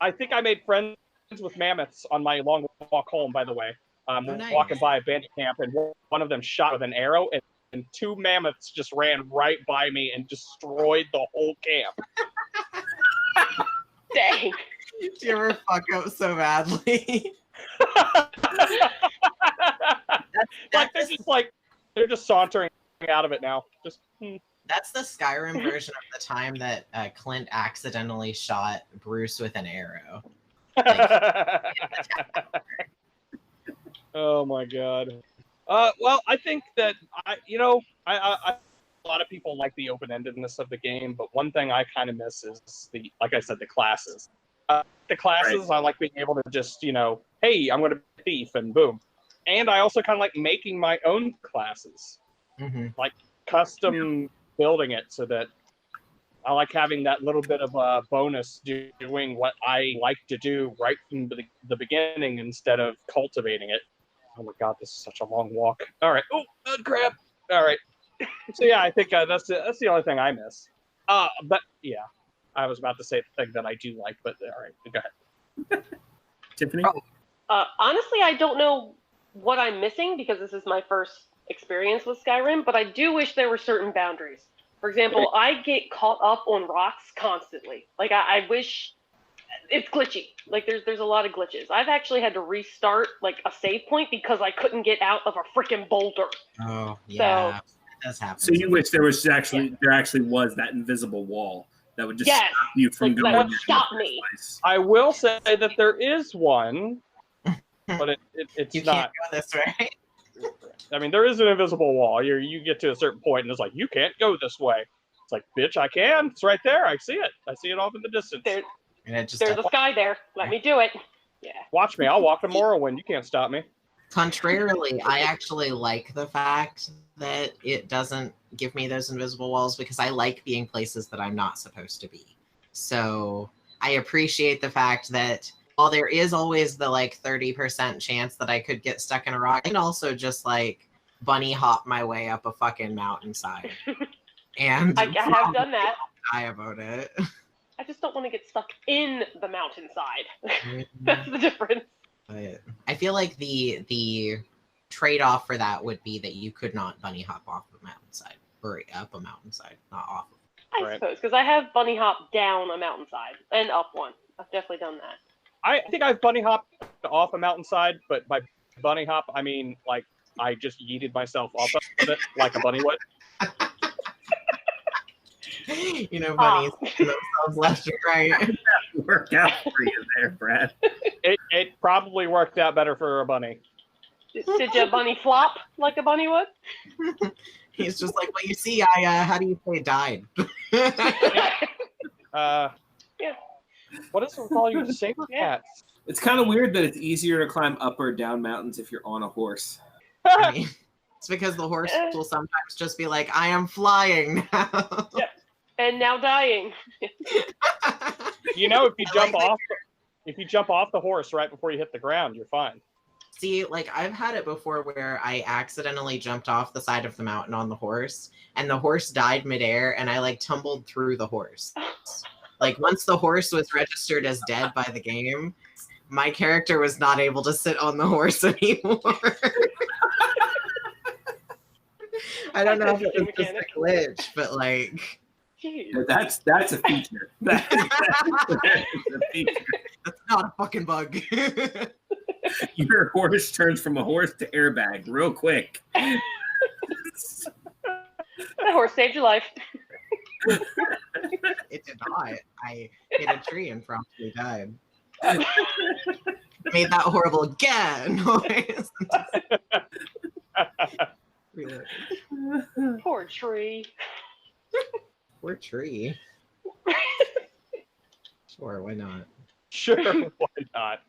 I think I made friends with mammoths on my long walk home, by the way. Nice. Walking by a bandit camp, and one of them shot with an arrow, and 2 mammoths just ran right by me and destroyed the whole camp. Dang. Did you ever fuck up so badly? They're just sauntering out of it now. That's the Skyrim version of the time that Clint accidentally shot Bruce with an arrow. Oh my god. Well, I think that a lot of people like the open-endedness of the game, but one thing I kind of miss is the classes. The classes, right. I like being able to just, hey, I'm going to be a thief, and boom. And I also kind of like making my own classes, like custom building it, so that I like having that little bit of a bonus doing what I like to do right from the beginning instead of cultivating it. Oh my god, this is such a long walk. All right. Oh, crap. All right. So yeah, I think that's the only thing I miss. But yeah, I was about to say the thing that I do like, but all right, go ahead. Tiffany? Honestly, I don't know what I'm missing because this is my first experience with Skyrim, but I do wish there were certain boundaries. For example, I get caught up on rocks constantly. I wish it's glitchy. There's a lot of glitches. I've actually had to restart a save point because I couldn't get out of a freaking boulder. Oh yeah, that does happen. So you wish there actually was that invisible wall that would just stop you from going. That would stop me. I will say that there is one, but it's you not. Can't go this way. I mean, there is an invisible wall. You get to a certain point, and it's like, you can't go this way. It's like, bitch, I can. It's right there. I see it. I see it off in the distance. There's a sky there. Let me do it. Yeah. Watch me. I'll walk to Morrowind. You can't stop me. Contrarily, I actually like the fact that it doesn't give me those invisible walls because I like being places that I'm not supposed to be. So I appreciate the fact that while there is always the 30% chance that I could get stuck in a rock, I can also just bunny hop my way up a fucking mountainside. And I have done that. Die about it. I just don't want to get stuck in the mountainside. That's the difference. But I feel like the trade-off for that would be that you could not bunny hop off a mountainside or up a mountainside, not off. I suppose, because I have bunny hopped down a mountainside and up one. I've definitely done that. I think I've bunny hopped off a mountainside, but by bunny hop, I mean I just yeeted myself off of it like a bunny would. Bunnies themselves left and right. That worked out for you there, Brad. It probably worked out better for a bunny. Did your bunny flop like a bunny would? He's just like, well, you see, I how do you say died? Yeah. What is with all you saber cats? It's kind of weird that it's easier to climb up or down mountains if you're on a horse. I mean, it's because the horse will sometimes just be like, I am flying now. Yeah. And now dying. If you jump off the horse right before you hit the ground, you're fine. See, I've had it before where I accidentally jumped off the side of the mountain on the horse, and the horse died midair, and I tumbled through the horse. Once the horse was registered as dead by the game, my character was not able to sit on the horse anymore. I don't know if it was just a glitch, but That's a feature. That's a feature. That's not a fucking bug. Your horse turns from a horse to airbag real quick. That horse saved your life. It did not. I hit a tree and promptly died. Made that horrible again noise. Poor tree. Poor tree. Sure, why not? Sure, why not?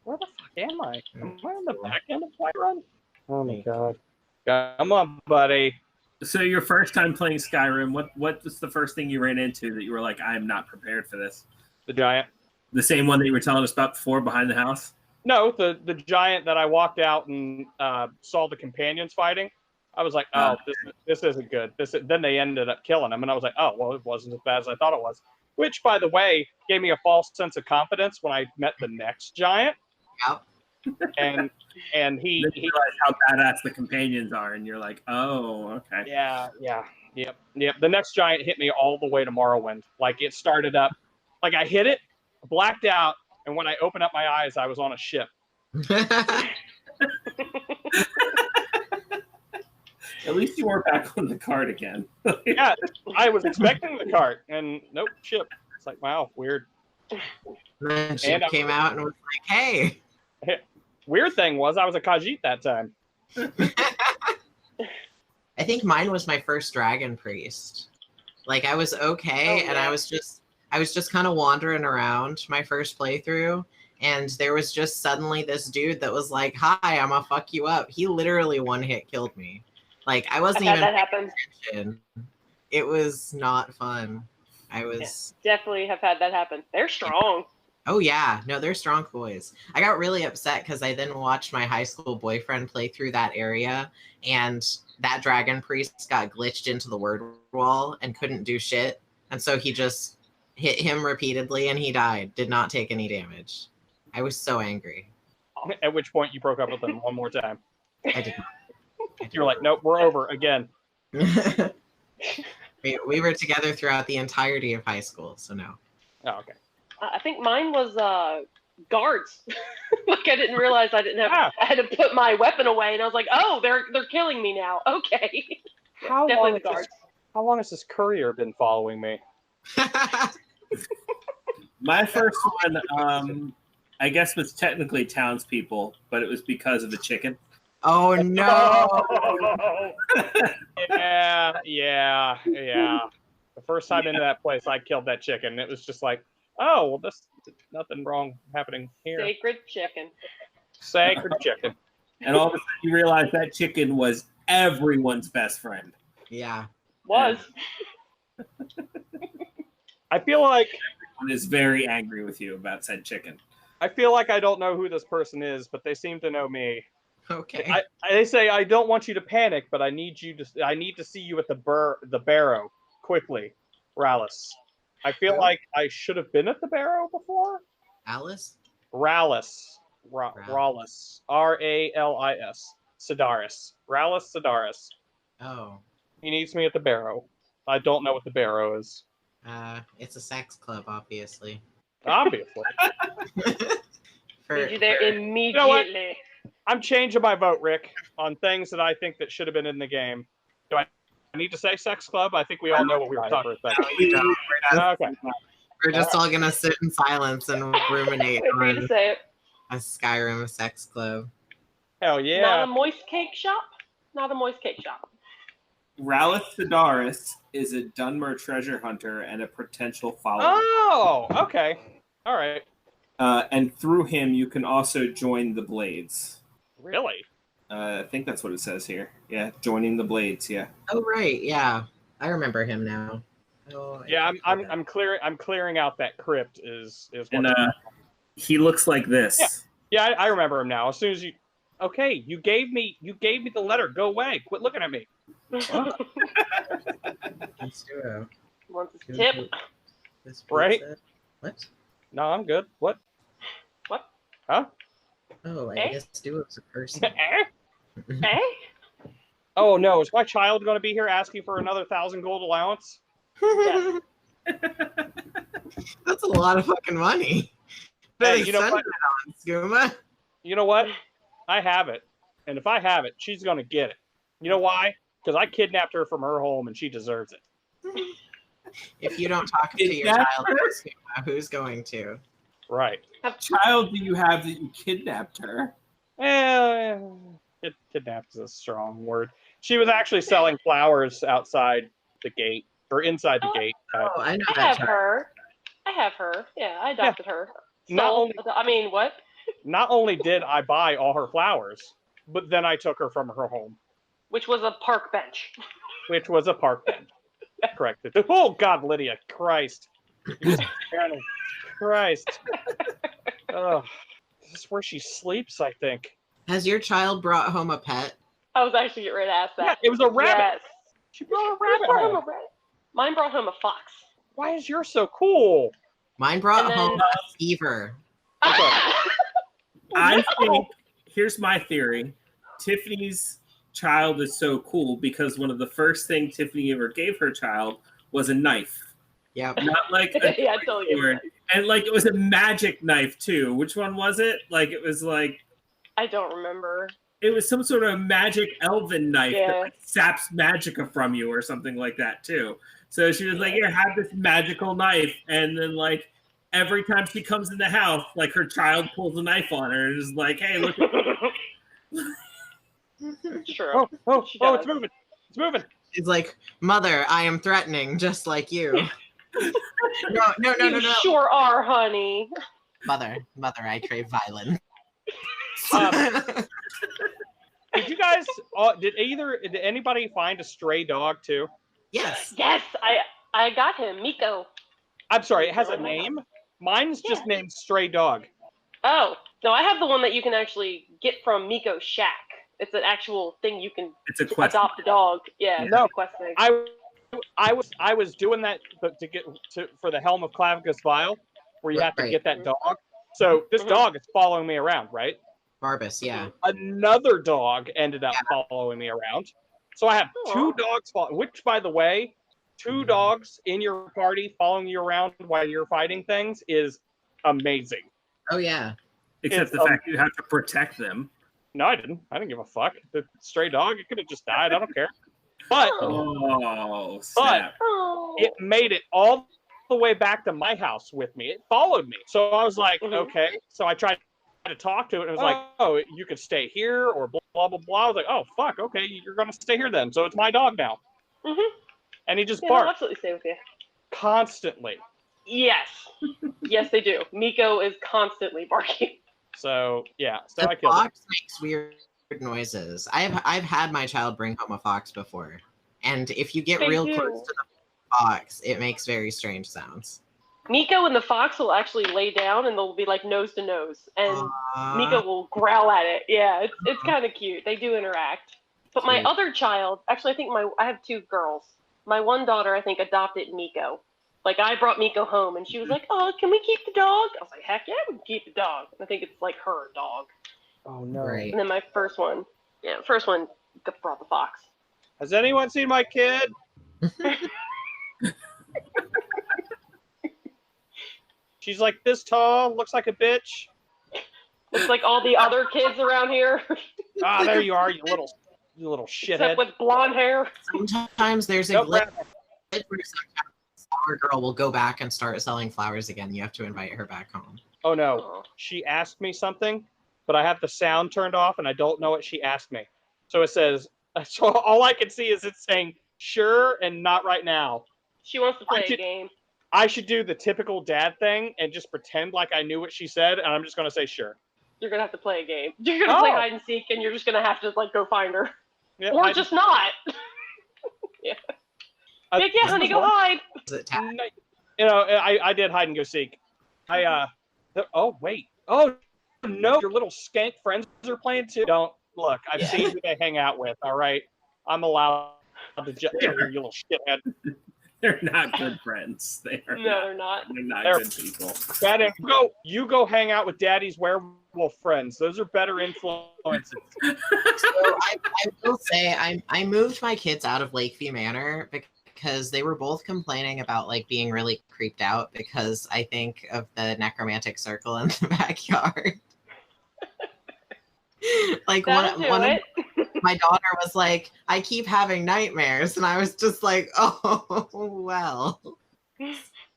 Where the fuck am I? Am I on the back end of Whiterun? Oh my god. Come on, buddy. So your first time playing Skyrim, what was the first thing you ran into that you were like, I am not prepared for this? The giant. The same one that you were telling us about before behind the house? No, the giant that I walked out and saw the companions fighting. I was like, oh, this isn't good. Then they ended up killing him, and I was like, oh, well, it wasn't as bad as I thought it was. Which, by the way, gave me a false sense of confidence when I met the next giant. Yep. And he realized how badass the companions are, and you're like, oh, okay. Yeah. Yep. The next giant hit me all the way to Morrowind. Like, it started up, like I hit it, blacked out, and when I opened up my eyes, I was on a ship. At least you weren't back on the cart again. Yeah, I was expecting the cart, and nope, ship. It's like, wow, weird. Then ship came out and was like, hey. Weird thing was I was a Khajiit that time. I think mine was my first dragon priest. Like, I was okay, and I was just kind of wandering around my first playthrough, and there was just suddenly this dude that was like, hi, I'm gonna fuck you up. He literally one hit killed me. Like, I wasn't even paying attention. It was not fun. Definitely have had that happen. They're strong. Oh yeah, no, they're strong boys. I got really upset because I then watched my high school boyfriend play through that area, and that dragon priest got glitched into the word wall and couldn't do shit. And so he just hit him repeatedly and he died, did not take any damage. I was so angry. At which point you broke up with him one more time. I did not. You were like, nope, we're over again. We were together throughout the entirety of high school, so no. Oh, okay. I think mine was guards. Like, I didn't realize I didn't have. I had to put my weapon away, and I was like, "Oh, they're killing me now." Okay. How long has this courier been following me? My first one, I guess, was technically townspeople, but it was because of the chicken. Oh no! Yeah. The first time into that place, I killed that chicken. It was just like, oh, well, there's nothing wrong happening here. Sacred chicken. And all of a sudden you realize that chicken was everyone's best friend. Yeah. Was. I feel like everyone is very angry with you about said chicken. I feel like I don't know who this person is, but they seem to know me. Okay. They say, I don't want you to panic, but I need to see you at the barrow quickly, Rallis. I feel like I should have been at the barrow before. Alice? Rallis. Rallis. R-A-L-I-S. Sidaris. Rallis Sidaris. Oh. He needs me at the barrow. I don't know what the barrow is. It's a sex club, obviously. Obviously. Need you there immediately. You know what? I'm changing my vote, Rick, on things that I think that should have been in the game. Do I need to say sex club? I think we all know what we were talking about. Okay. We're just all going to sit in silence and ruminate on a Skyrim sex club. Hell yeah. Not a moist cake shop? Not a moist cake shop. Rallis Sidaris is a Dunmer treasure hunter and a potential follower. Oh, okay. All right. And through him, you can also join the Blades. Really? I think that's what it says here. Yeah, joining the Blades. Yeah. Oh right, yeah, I remember him now. Oh, yeah, I'm clearing out that crypt. Is and he looks like this. Yeah, I remember him now. As soon as you, okay, you gave me the letter. Go away. Quit looking at me. Let's do it. Want this tip? Right? What? No, I'm good. What? Huh? Oh, I guess Duo's a person. Eh? Oh no, is my child going to be here asking for another 1,000 gold allowance? Yes. That's a lot of fucking money. Hey, you know what? On, Skooma. You know what? I have it, and if I have it, she's going to get it. You know why? because I kidnapped her from her home and she deserves it. If you don't talk to your child, who's going to? Right. What child do you have that you kidnapped her? Kidnapped is a strong word. She was actually selling flowers outside the gate or inside the gate. Oh, I know I that have child. her. I have her. Yeah, I adopted her. What? Not only did I buy all her flowers, but then I took her from her home. Which was a park bench. Which was a park bench. Correct. Oh, God, Lydia. Christ. Christ. Oh, this is where she sleeps, I think. Has your child brought home a pet? I was actually getting ready to ask that. Yeah, it was a rabbit. Yes. She brought a rabbit home. Mine brought home a fox. Why is yours so cool? Mine brought home a fever. Okay. I think, here's my theory. Tiffany's child is so cool because one of the first things Tiffany ever gave her child was a knife. Yep. Not like a sword. And like it was a magic knife too. Which one was it? Like it was like I don't remember. It was some sort of magic elven knife that like, saps magicka from you or something like that too. So she was like, "Here, have this magical knife," and then like every time she comes in the house, like her child pulls a knife on her and is like, "Hey, look!" Sure. Oh, it's moving! It's moving! It's like, "Mother, I am threatening, just like you." No. You sure are, honey. Mother, I crave violence. Did you guys? Did anybody find a stray dog too? Yes. Yes, I got him, Miko. I'm sorry, it has a name. Mine's just named Stray Dog. Oh no, I have the one that you can actually get from Miko's shack. It's an actual thing you can adopt a dog. Yeah, it's a quest thing. I was doing that to get for the Helm of Clavicus Vial, where you have to get that dog. So this dog is following me around, right? Barbus, yeah. Another dog ended up following me around. So I have two dogs, which, by the way, two dogs in your party following you around while you're fighting things is amazing. Oh, yeah. Except the fact you have to protect them. No, I didn't. I didn't give a fuck. The stray dog, it could have just died. I don't care. But, it made it all the way back to my house with me. It followed me. So I was like, okay. So I tried to talk to it, and it was like, oh, you could stay here, or blah, blah, blah. I was like, oh, fuck, okay, you're going to stay here then. So it's my dog now. And he just barks. I'll absolutely stay with you. Constantly. Yes. Yes, they do. Miko is constantly barking. So, yeah. So the I killed fox makes weird noises. I've had my child bring home a fox before. And if you get real close to the fox, it makes very strange sounds. Miko and the fox will actually lay down and they'll be like nose to nose. And Miko will growl at it. Yeah, it's kind of cute. They do interact. But my other child, actually, I have two girls. My one daughter, I think, adopted Miko. Like, I brought Miko home, and she was like, oh, can we keep the dog? I was like, heck yeah, we can keep the dog. I think it's, like, her dog. Oh, no. Right. And then my first one brought the fox. Has anyone seen my kid? She's like this tall, looks like a bitch. Looks like all the other kids around here. There you are, you little shithead. Except with blonde hair. Sometimes there's a glitch where sometimes a flower girl will go back and start selling flowers again. You have to invite her back home. Oh no, she asked me something, but I have the sound turned off and I don't know what she asked me. So it says, so all I can see is it saying sure and not right now. She wants to play a game. I should do the typical dad thing and just pretend like I knew what she said, and I'm just going to say sure. You're going to have to play a game. You're going to play hide and seek, and you're just going to have to like go find her. Yeah, or just not. Yeah. Yeah, honey, go hide. You know, I did hide and go seek. Oh, wait. Oh, no, your little skank friends are playing too. Don't look. I've seen who they hang out with. All right, I'm allowed to judge you little shithead. They're not good friends. They're not. They're not good people. Daddy, you go hang out with Daddy's werewolf friends. Those are better influences. So I will say I moved my kids out of Lakeview Manor because they were both complaining about like being really creeped out because I think of the necromantic circle in the backyard. Like one of my daughter was like, I keep having nightmares, and I was just like, oh well,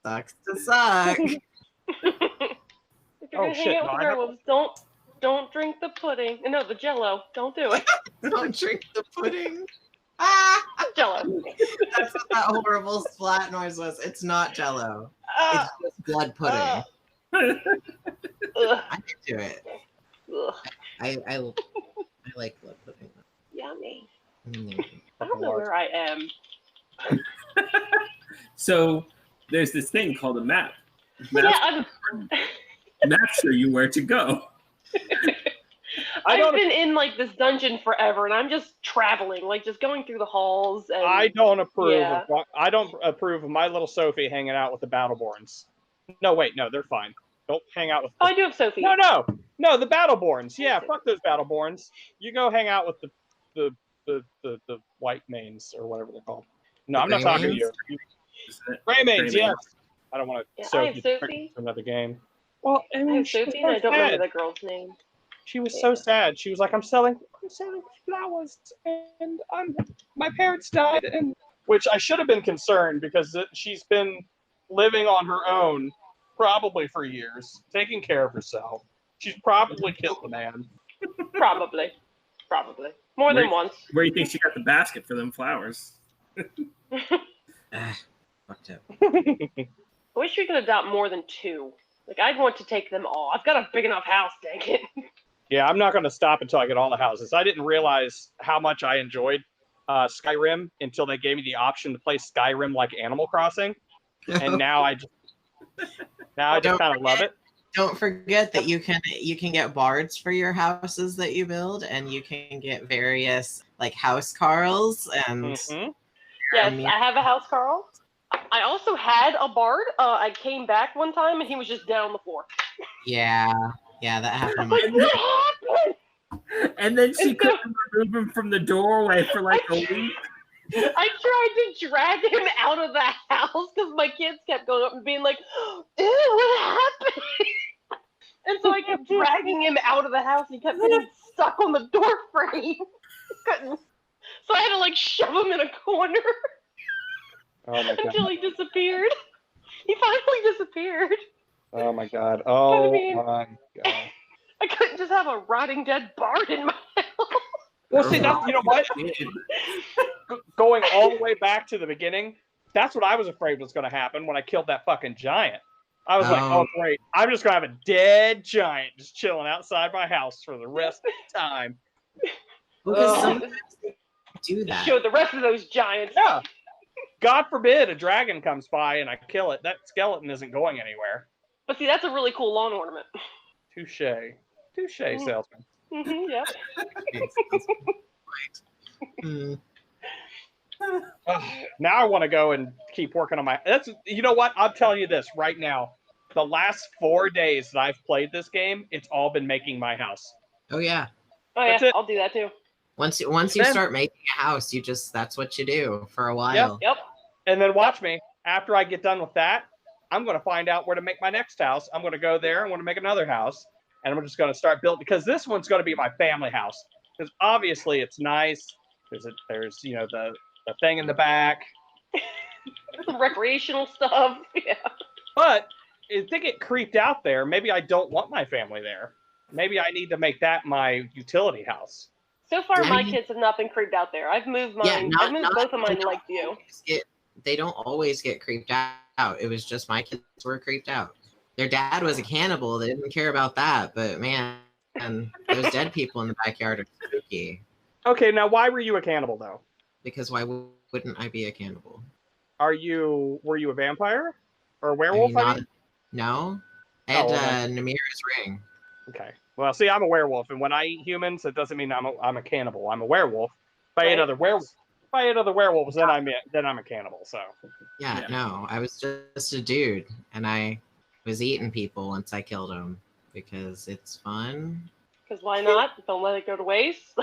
sucks to suck. If you're gonna hang out with werewolves, don't drink the pudding. No, the Jello. Don't do it. Don't drink the pudding. Jello. That's what that horrible splat noise was. It's not Jello. It's just blood pudding. I can do it. I like blood pudding. Yummy. I don't know where I am. So there's this thing called a map. Maps show you where to go. I've been in like this dungeon forever, and I'm just traveling, like just going through the halls. And I don't approve. I don't approve of my little Sophie hanging out with the Battleborns. No, wait, no, they're fine. Don't hang out with. I do have Sophie. No, the Battleborns. Yeah, fuck those Battleborns. You go hang out with the white mains or whatever they're called. No, I'm not talking to you. Gray mains, yes. I don't want to. I have Sophie. Another game. Well, I have Sophie, and I don't remember the girl's name. She was so sad. She was like, I'm selling flowers, and my parents died, and which I should have been concerned because she's been living on her own probably for years, taking care of herself. She's probably killed the man. Probably. More than once. Where do you think she got the basket for them flowers? Fucked up. I wish we could adopt more than 2. Like, I'd want to take them all. I've got a big enough house, dang it. Yeah, I'm not going to stop until I get all the houses. I didn't realize how much I enjoyed Skyrim until they gave me the option to play Skyrim like Animal Crossing, and now I just kind of love it. Don't forget that you can get bards for your houses that you build, and you can get various like house carls and. Mm-hmm. Yes, I have a house carl. I also had a bard. I came back one time and he was just down on the floor. Yeah, that happened. What happened? And then she couldn't remove him from the doorway for like a week. I tried to drag him out of the house because my kids kept going up and being like, "Ew, what happened?" And so I kept dragging him out of the house. He kept getting stuck on the door frame. Couldn't. So I had to like shove him in a corner. Oh my God. Until he disappeared. He finally disappeared. Oh my God. Oh my God. I couldn't just have a rotting dead bard in my house. Well, see, that's, you know what? Going all the way back to the beginning, that's what I was afraid was going to happen when I killed that fucking giant. I was like, oh, great. I'm just going to have a dead giant just chilling outside my house for the rest of the time. Because sometimes they do that. Show the rest of those giants. Yeah. God forbid a dragon comes by and I kill it. That skeleton isn't going anywhere. But see, that's a really cool lawn ornament. Touche, salesman. Mm-hmm, yeah. Now I want to go and keep working on my. You know what? I'm telling you this right now. The last 4 days that I've played this game, it's all been making my house. Oh yeah. I'll do that too. Once you start making a house, that's what you do for a while. Yep. And then watch me. After I get done with that, I'm going to find out where to make my next house. I'm going to go there. I'm going to make another house. And I'm just going to start building, because this one's going to be my family house. Because obviously it's nice. There's the thing in the back. Some recreational stuff. Yeah. But if they get creeped out there, maybe I don't want my family there. Maybe I need to make that my utility house. So far, my kids have not been creeped out there. I've moved mine. I've moved both of mine like you. They don't always get creeped out. It was just my kids were creeped out. Their dad was a cannibal. They didn't care about that. But man, those dead people in the backyard are spooky. Okay, now why were you a cannibal though? Because why wouldn't I be a cannibal? Were you a vampire or a werewolf? No, I had Namira's ring. Okay. Well, see, I'm a werewolf, and when I eat humans, it doesn't mean I'm a cannibal. I'm a werewolf. If I ate other werewolves, then I'm a cannibal. So. Yeah, no, I was just a dude, and I was eating people once I killed them because it's fun. Because why not? Don't let it go to waste.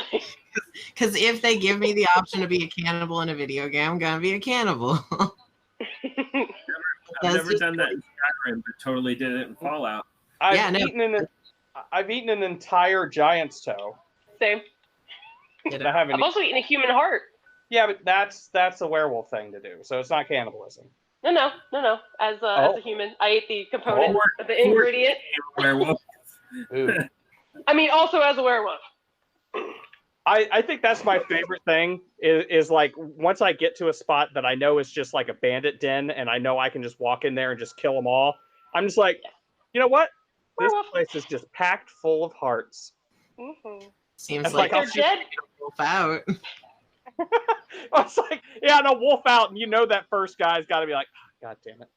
Because if they give me the option to be a cannibal in a video game, I'm gonna be a cannibal. I've never done that in Skyrim, but totally did it in Fallout. I've eaten an entire giant's toe. Same. I've also eaten a human heart. Yeah, but that's a werewolf thing to do, so it's not cannibalism. No. As a human, I ate the component, the ingredient. Werewolf. I mean, also as a werewolf. I think that's my favorite thing is like once I get to a spot that I know is just like a bandit den and I know I can just walk in there and just kill them all. I'm just like, you know what? This place is just packed full of hearts. Mm-hmm. Seems like they're dead. Wolf out. I was like, yeah, no, wolf out, and you know that first guy's got to be like, oh, God damn it.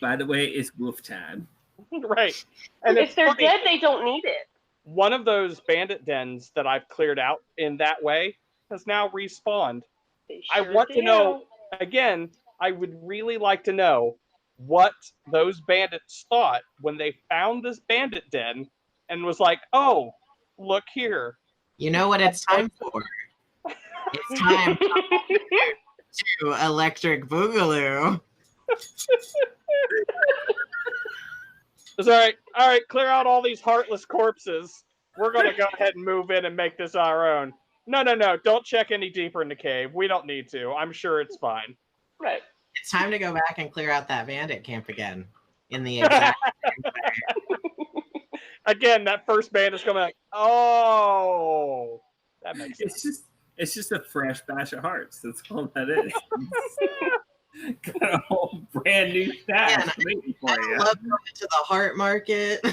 By the way, it's wolf time. Right. And if they're dead, they don't need it. One of those bandit dens that I've cleared out in that way has now respawned. I want to know, again, I would really like to know what those bandits thought when they found this bandit den and was like, oh, look here. You know what it's time for? It's time to Electric Boogaloo. It's all right, clear out all these heartless corpses. We're going to go ahead and move in and make this our own. No, don't check any deeper in the cave. We don't need to. I'm sure it's fine. Right. It's time to go back and clear out that bandit camp again. In the exact same way. Again, that first bandit's coming like, oh, that makes sense. It's just a fresh batch of hearts. That's all that is. Got a whole brand new stash waiting for you. I love going to the heart market.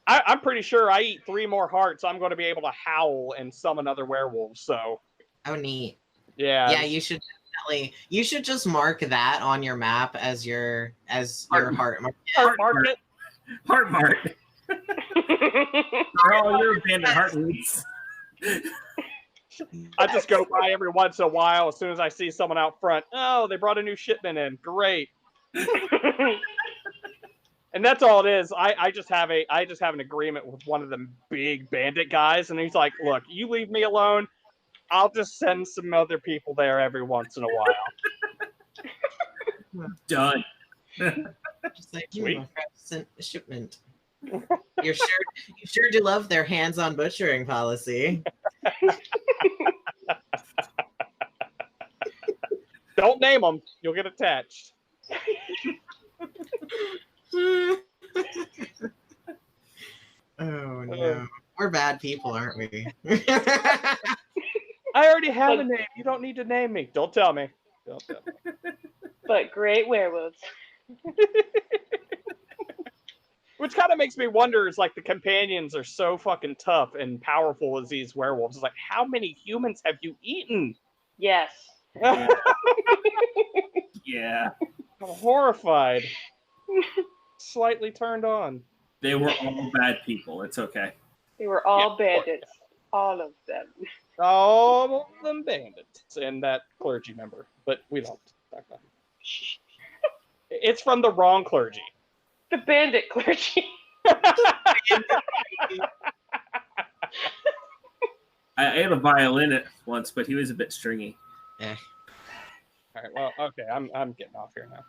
I'm pretty sure I eat 3 more hearts. I'm going to be able to howl and summon other werewolves. So. Oh, neat. Yeah. Yeah, you should definitely. You should just mark that on your map as your heart market. Heart market. Heart mark. For all your bandit heart needs. I just go by every once in a while as soon as I see someone out front. Oh, they brought a new shipment in. Great. And that's all it is. I just have an agreement with one of the big bandit guys, and he's like, look, you leave me alone. I'll just send some other people there every once in a while. Done. Just like sent a shipment. You sure do love their hands-on butchering policy. Don't name them. You'll get attached. Oh no. We're bad people, aren't we? I already have a name. You don't need to name me. Don't tell me. Don't tell me. But great werewolves. Which kind of makes me wonder, is like the companions are so fucking tough and powerful as these werewolves. It's like, how many humans have you eaten? Yes. Yeah. I'm horrified. Slightly turned on. They were all bad people. It's okay. They were all bandits. All of them. All of them bandits. And that clergy member. But we don't talk about it. It's from the wrong clergy. The bandit clergy. I had a violinist once, but he was a bit stringy. Eh. All right, well, okay, I'm getting off here now.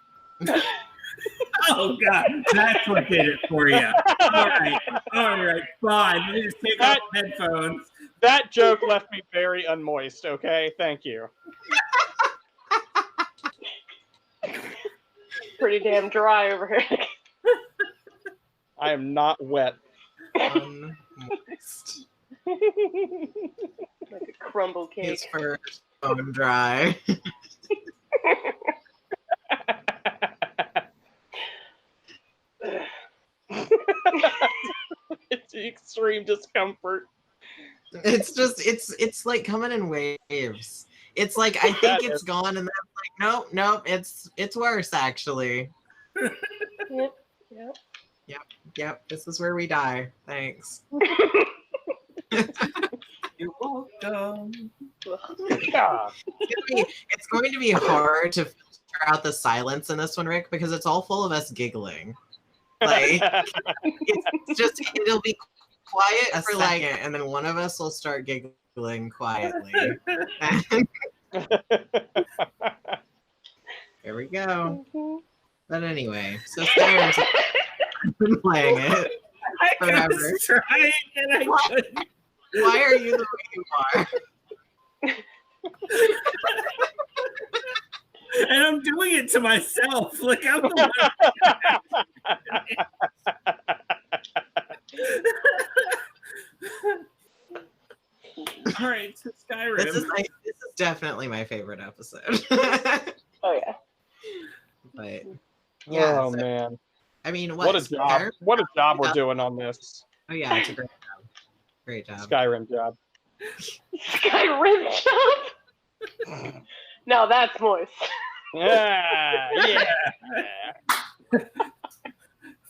Oh God, that's what did it for you. All right, fine. You just take off headphones. That joke left me very unmoist. Okay, thank you. Pretty damn dry over here. I am not wet. Unmoist. Like a crumble cake. His fur is bone dry. It's extreme discomfort. It's like coming in waves. It's like I think it's gone, and then it's like nope, it's worse actually. Yep. This is where we die. Thanks. You're welcome. Yeah. It's going to be hard to filter out the silence in this one, Rick, because it's all full of us giggling. Like it'll be quiet for like, and then one of us will start giggling quietly. There we go. But anyway, so Skyrim's I've been playing it. I was trying and I couldn't. Why are you the way you are? And I'm doing it to myself. Look out the All right, so Skyrim. This is definitely my favorite episode. Oh yeah. But yeah. Oh man. I mean, what a job! What a job we're doing on this. Oh yeah, it's a great job. Great job. Skyrim job. Skyrim job. Now that's moist. Yeah.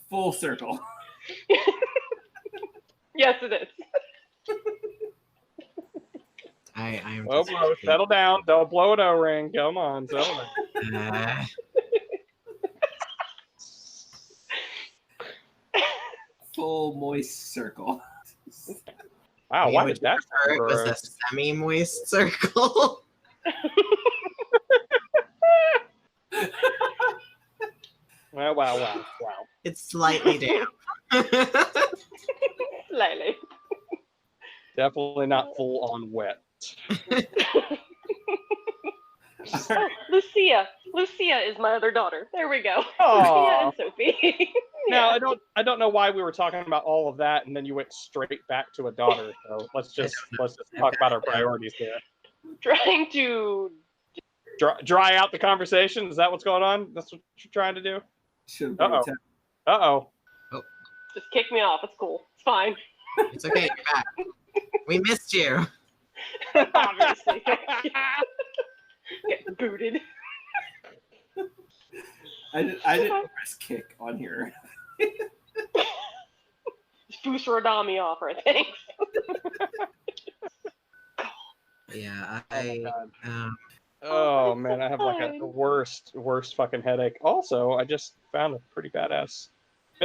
Full circle. Yes, it is. I'm Oh, bro, settle down. Don't blow an O-ring. Come on, settle down. Full moist circle. Wow, why did that? It was a semi-moist circle. Wow. It's slightly damp. Slightly. Definitely not full on wet. Oh, Lucia. Lucia is my other daughter. There we go. Aww. Lucia and Sophie. Now I don't know why we were talking about all of that and then you went straight back to a daughter. So let's just talk about our priorities here. Trying to dry out the conversation. Is that what's going on? That's what you're trying to do? Uh-oh. Just kick me off. It's cool. It's fine. It's okay. You're back. We missed you. Obviously. Get booted. I didn't press kick on here. Boost Rodami offer, thanks. Yeah, oh man, I have like the worst fucking headache. Also, I just found a pretty badass.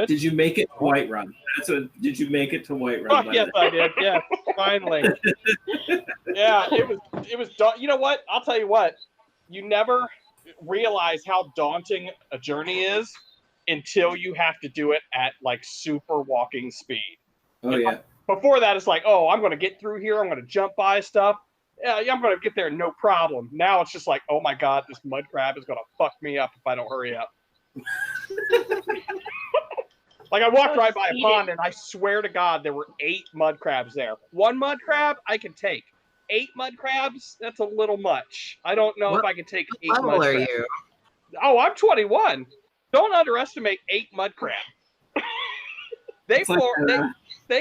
Did you make it to Whiterun? Did you make it to Whiterun? Oh, yes, I did. Yeah, finally. Yeah, it was. You know what? I'll tell you what. You never realize how daunting a journey is until you have to do it at like super walking speed. Oh yeah. Before that, it's like, oh, I'm going to get through here. I'm going to jump by stuff. Yeah, I'm going to get there, no problem. Now it's just like, oh my god, this mud crab is going to fuck me up if I don't hurry up. Like I walked right by a pond, and I swear to God, there were 8 mud crabs there. 1 mud crab I can take. 8 mud crabs, that's a little much. I don't know if I can take 8 mud crabs. What level are you? Oh, I'm 21. Don't underestimate 8 mud crab. They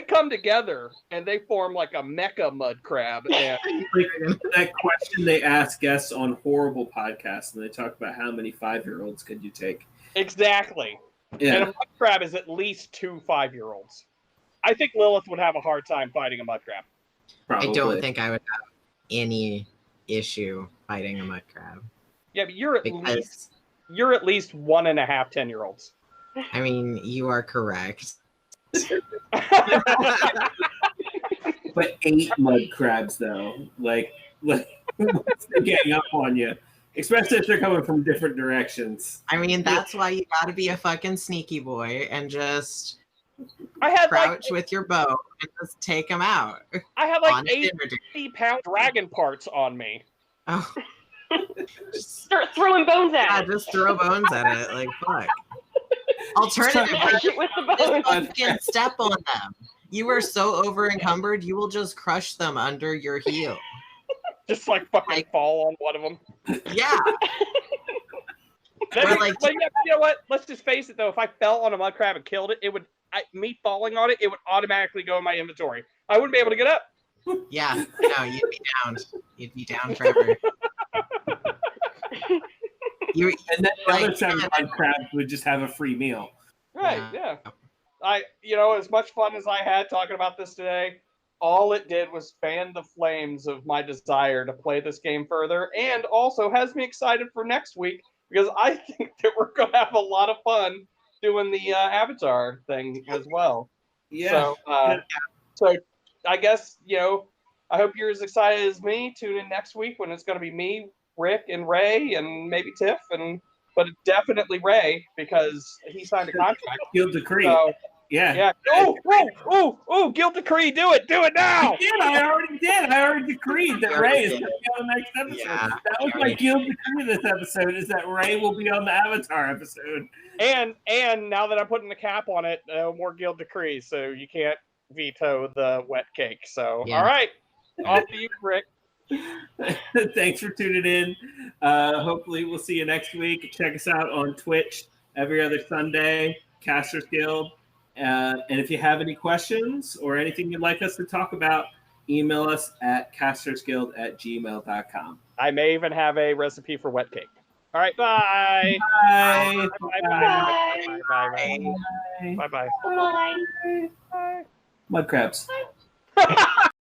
come together and they form like a mecha mud crab. And like that question they ask guests on horrible podcasts, and they talk about how many 5-year-olds could you take. Exactly. Yeah. And a mud crab is at least 2 5-year-olds. I think Lilith would have a hard time fighting a mud crab. Probably. I don't think I would have any issue fighting a mud crab. Yeah, but you're at least 1.5 10-year-olds. I mean, you are correct. But 8 mud crabs, though, like what's the gang up on you? Especially if they're coming from different directions. I mean, that's why you gotta be a fucking sneaky boy and just crouch with your bow and just take them out. I had like 80-pound dragon parts on me. Oh. Start throwing bones at it. Yeah, just throw bones at it. Like, fuck. Alternatively, with the bones. Fucking step on them. You are so over encumbered, you will just crush them under your heel. Just like fucking fall on one of them. Yeah. You know what? Let's just face it though. If I fell on a mud crab and killed it, me falling on it, it would automatically go in my inventory. I wouldn't be able to get up. Yeah. No, you'd be down. You'd be down forever. And then the other 7 mud crabs would just have a free meal. Right, yeah. As much fun as I had talking about this today, all it did was fan the flames of my desire to play this game further, and also has me excited for next week, because I think that we're going to have a lot of fun doing the Avatar thing as well. Yeah. So I guess, I hope you're as excited as me. Tune in next week when it's going to be me, Rick, and Ray, and maybe Tiff, but definitely Ray, because he signed a contract. Field decree. Yeah. Oh, Guild Decree, do it now. I already decreed that Ray is going to be on the next episode. Yeah, that was my Guild Decree this episode, is that Ray will be on the Avatar episode. And now that I'm putting the cap on it, more Guild Decrees, so you can't veto the wet cake. So, all right, off to you, Rick. Thanks for tuning in. Hopefully we'll see you next week. Check us out on Twitch every other Sunday, Casters Guild. And if you have any questions or anything you'd like us to talk about, email us at castersguild@gmail.com. I may even have a recipe for wet cake. All right, bye. Bye. Bye. Bye. Mud crabs.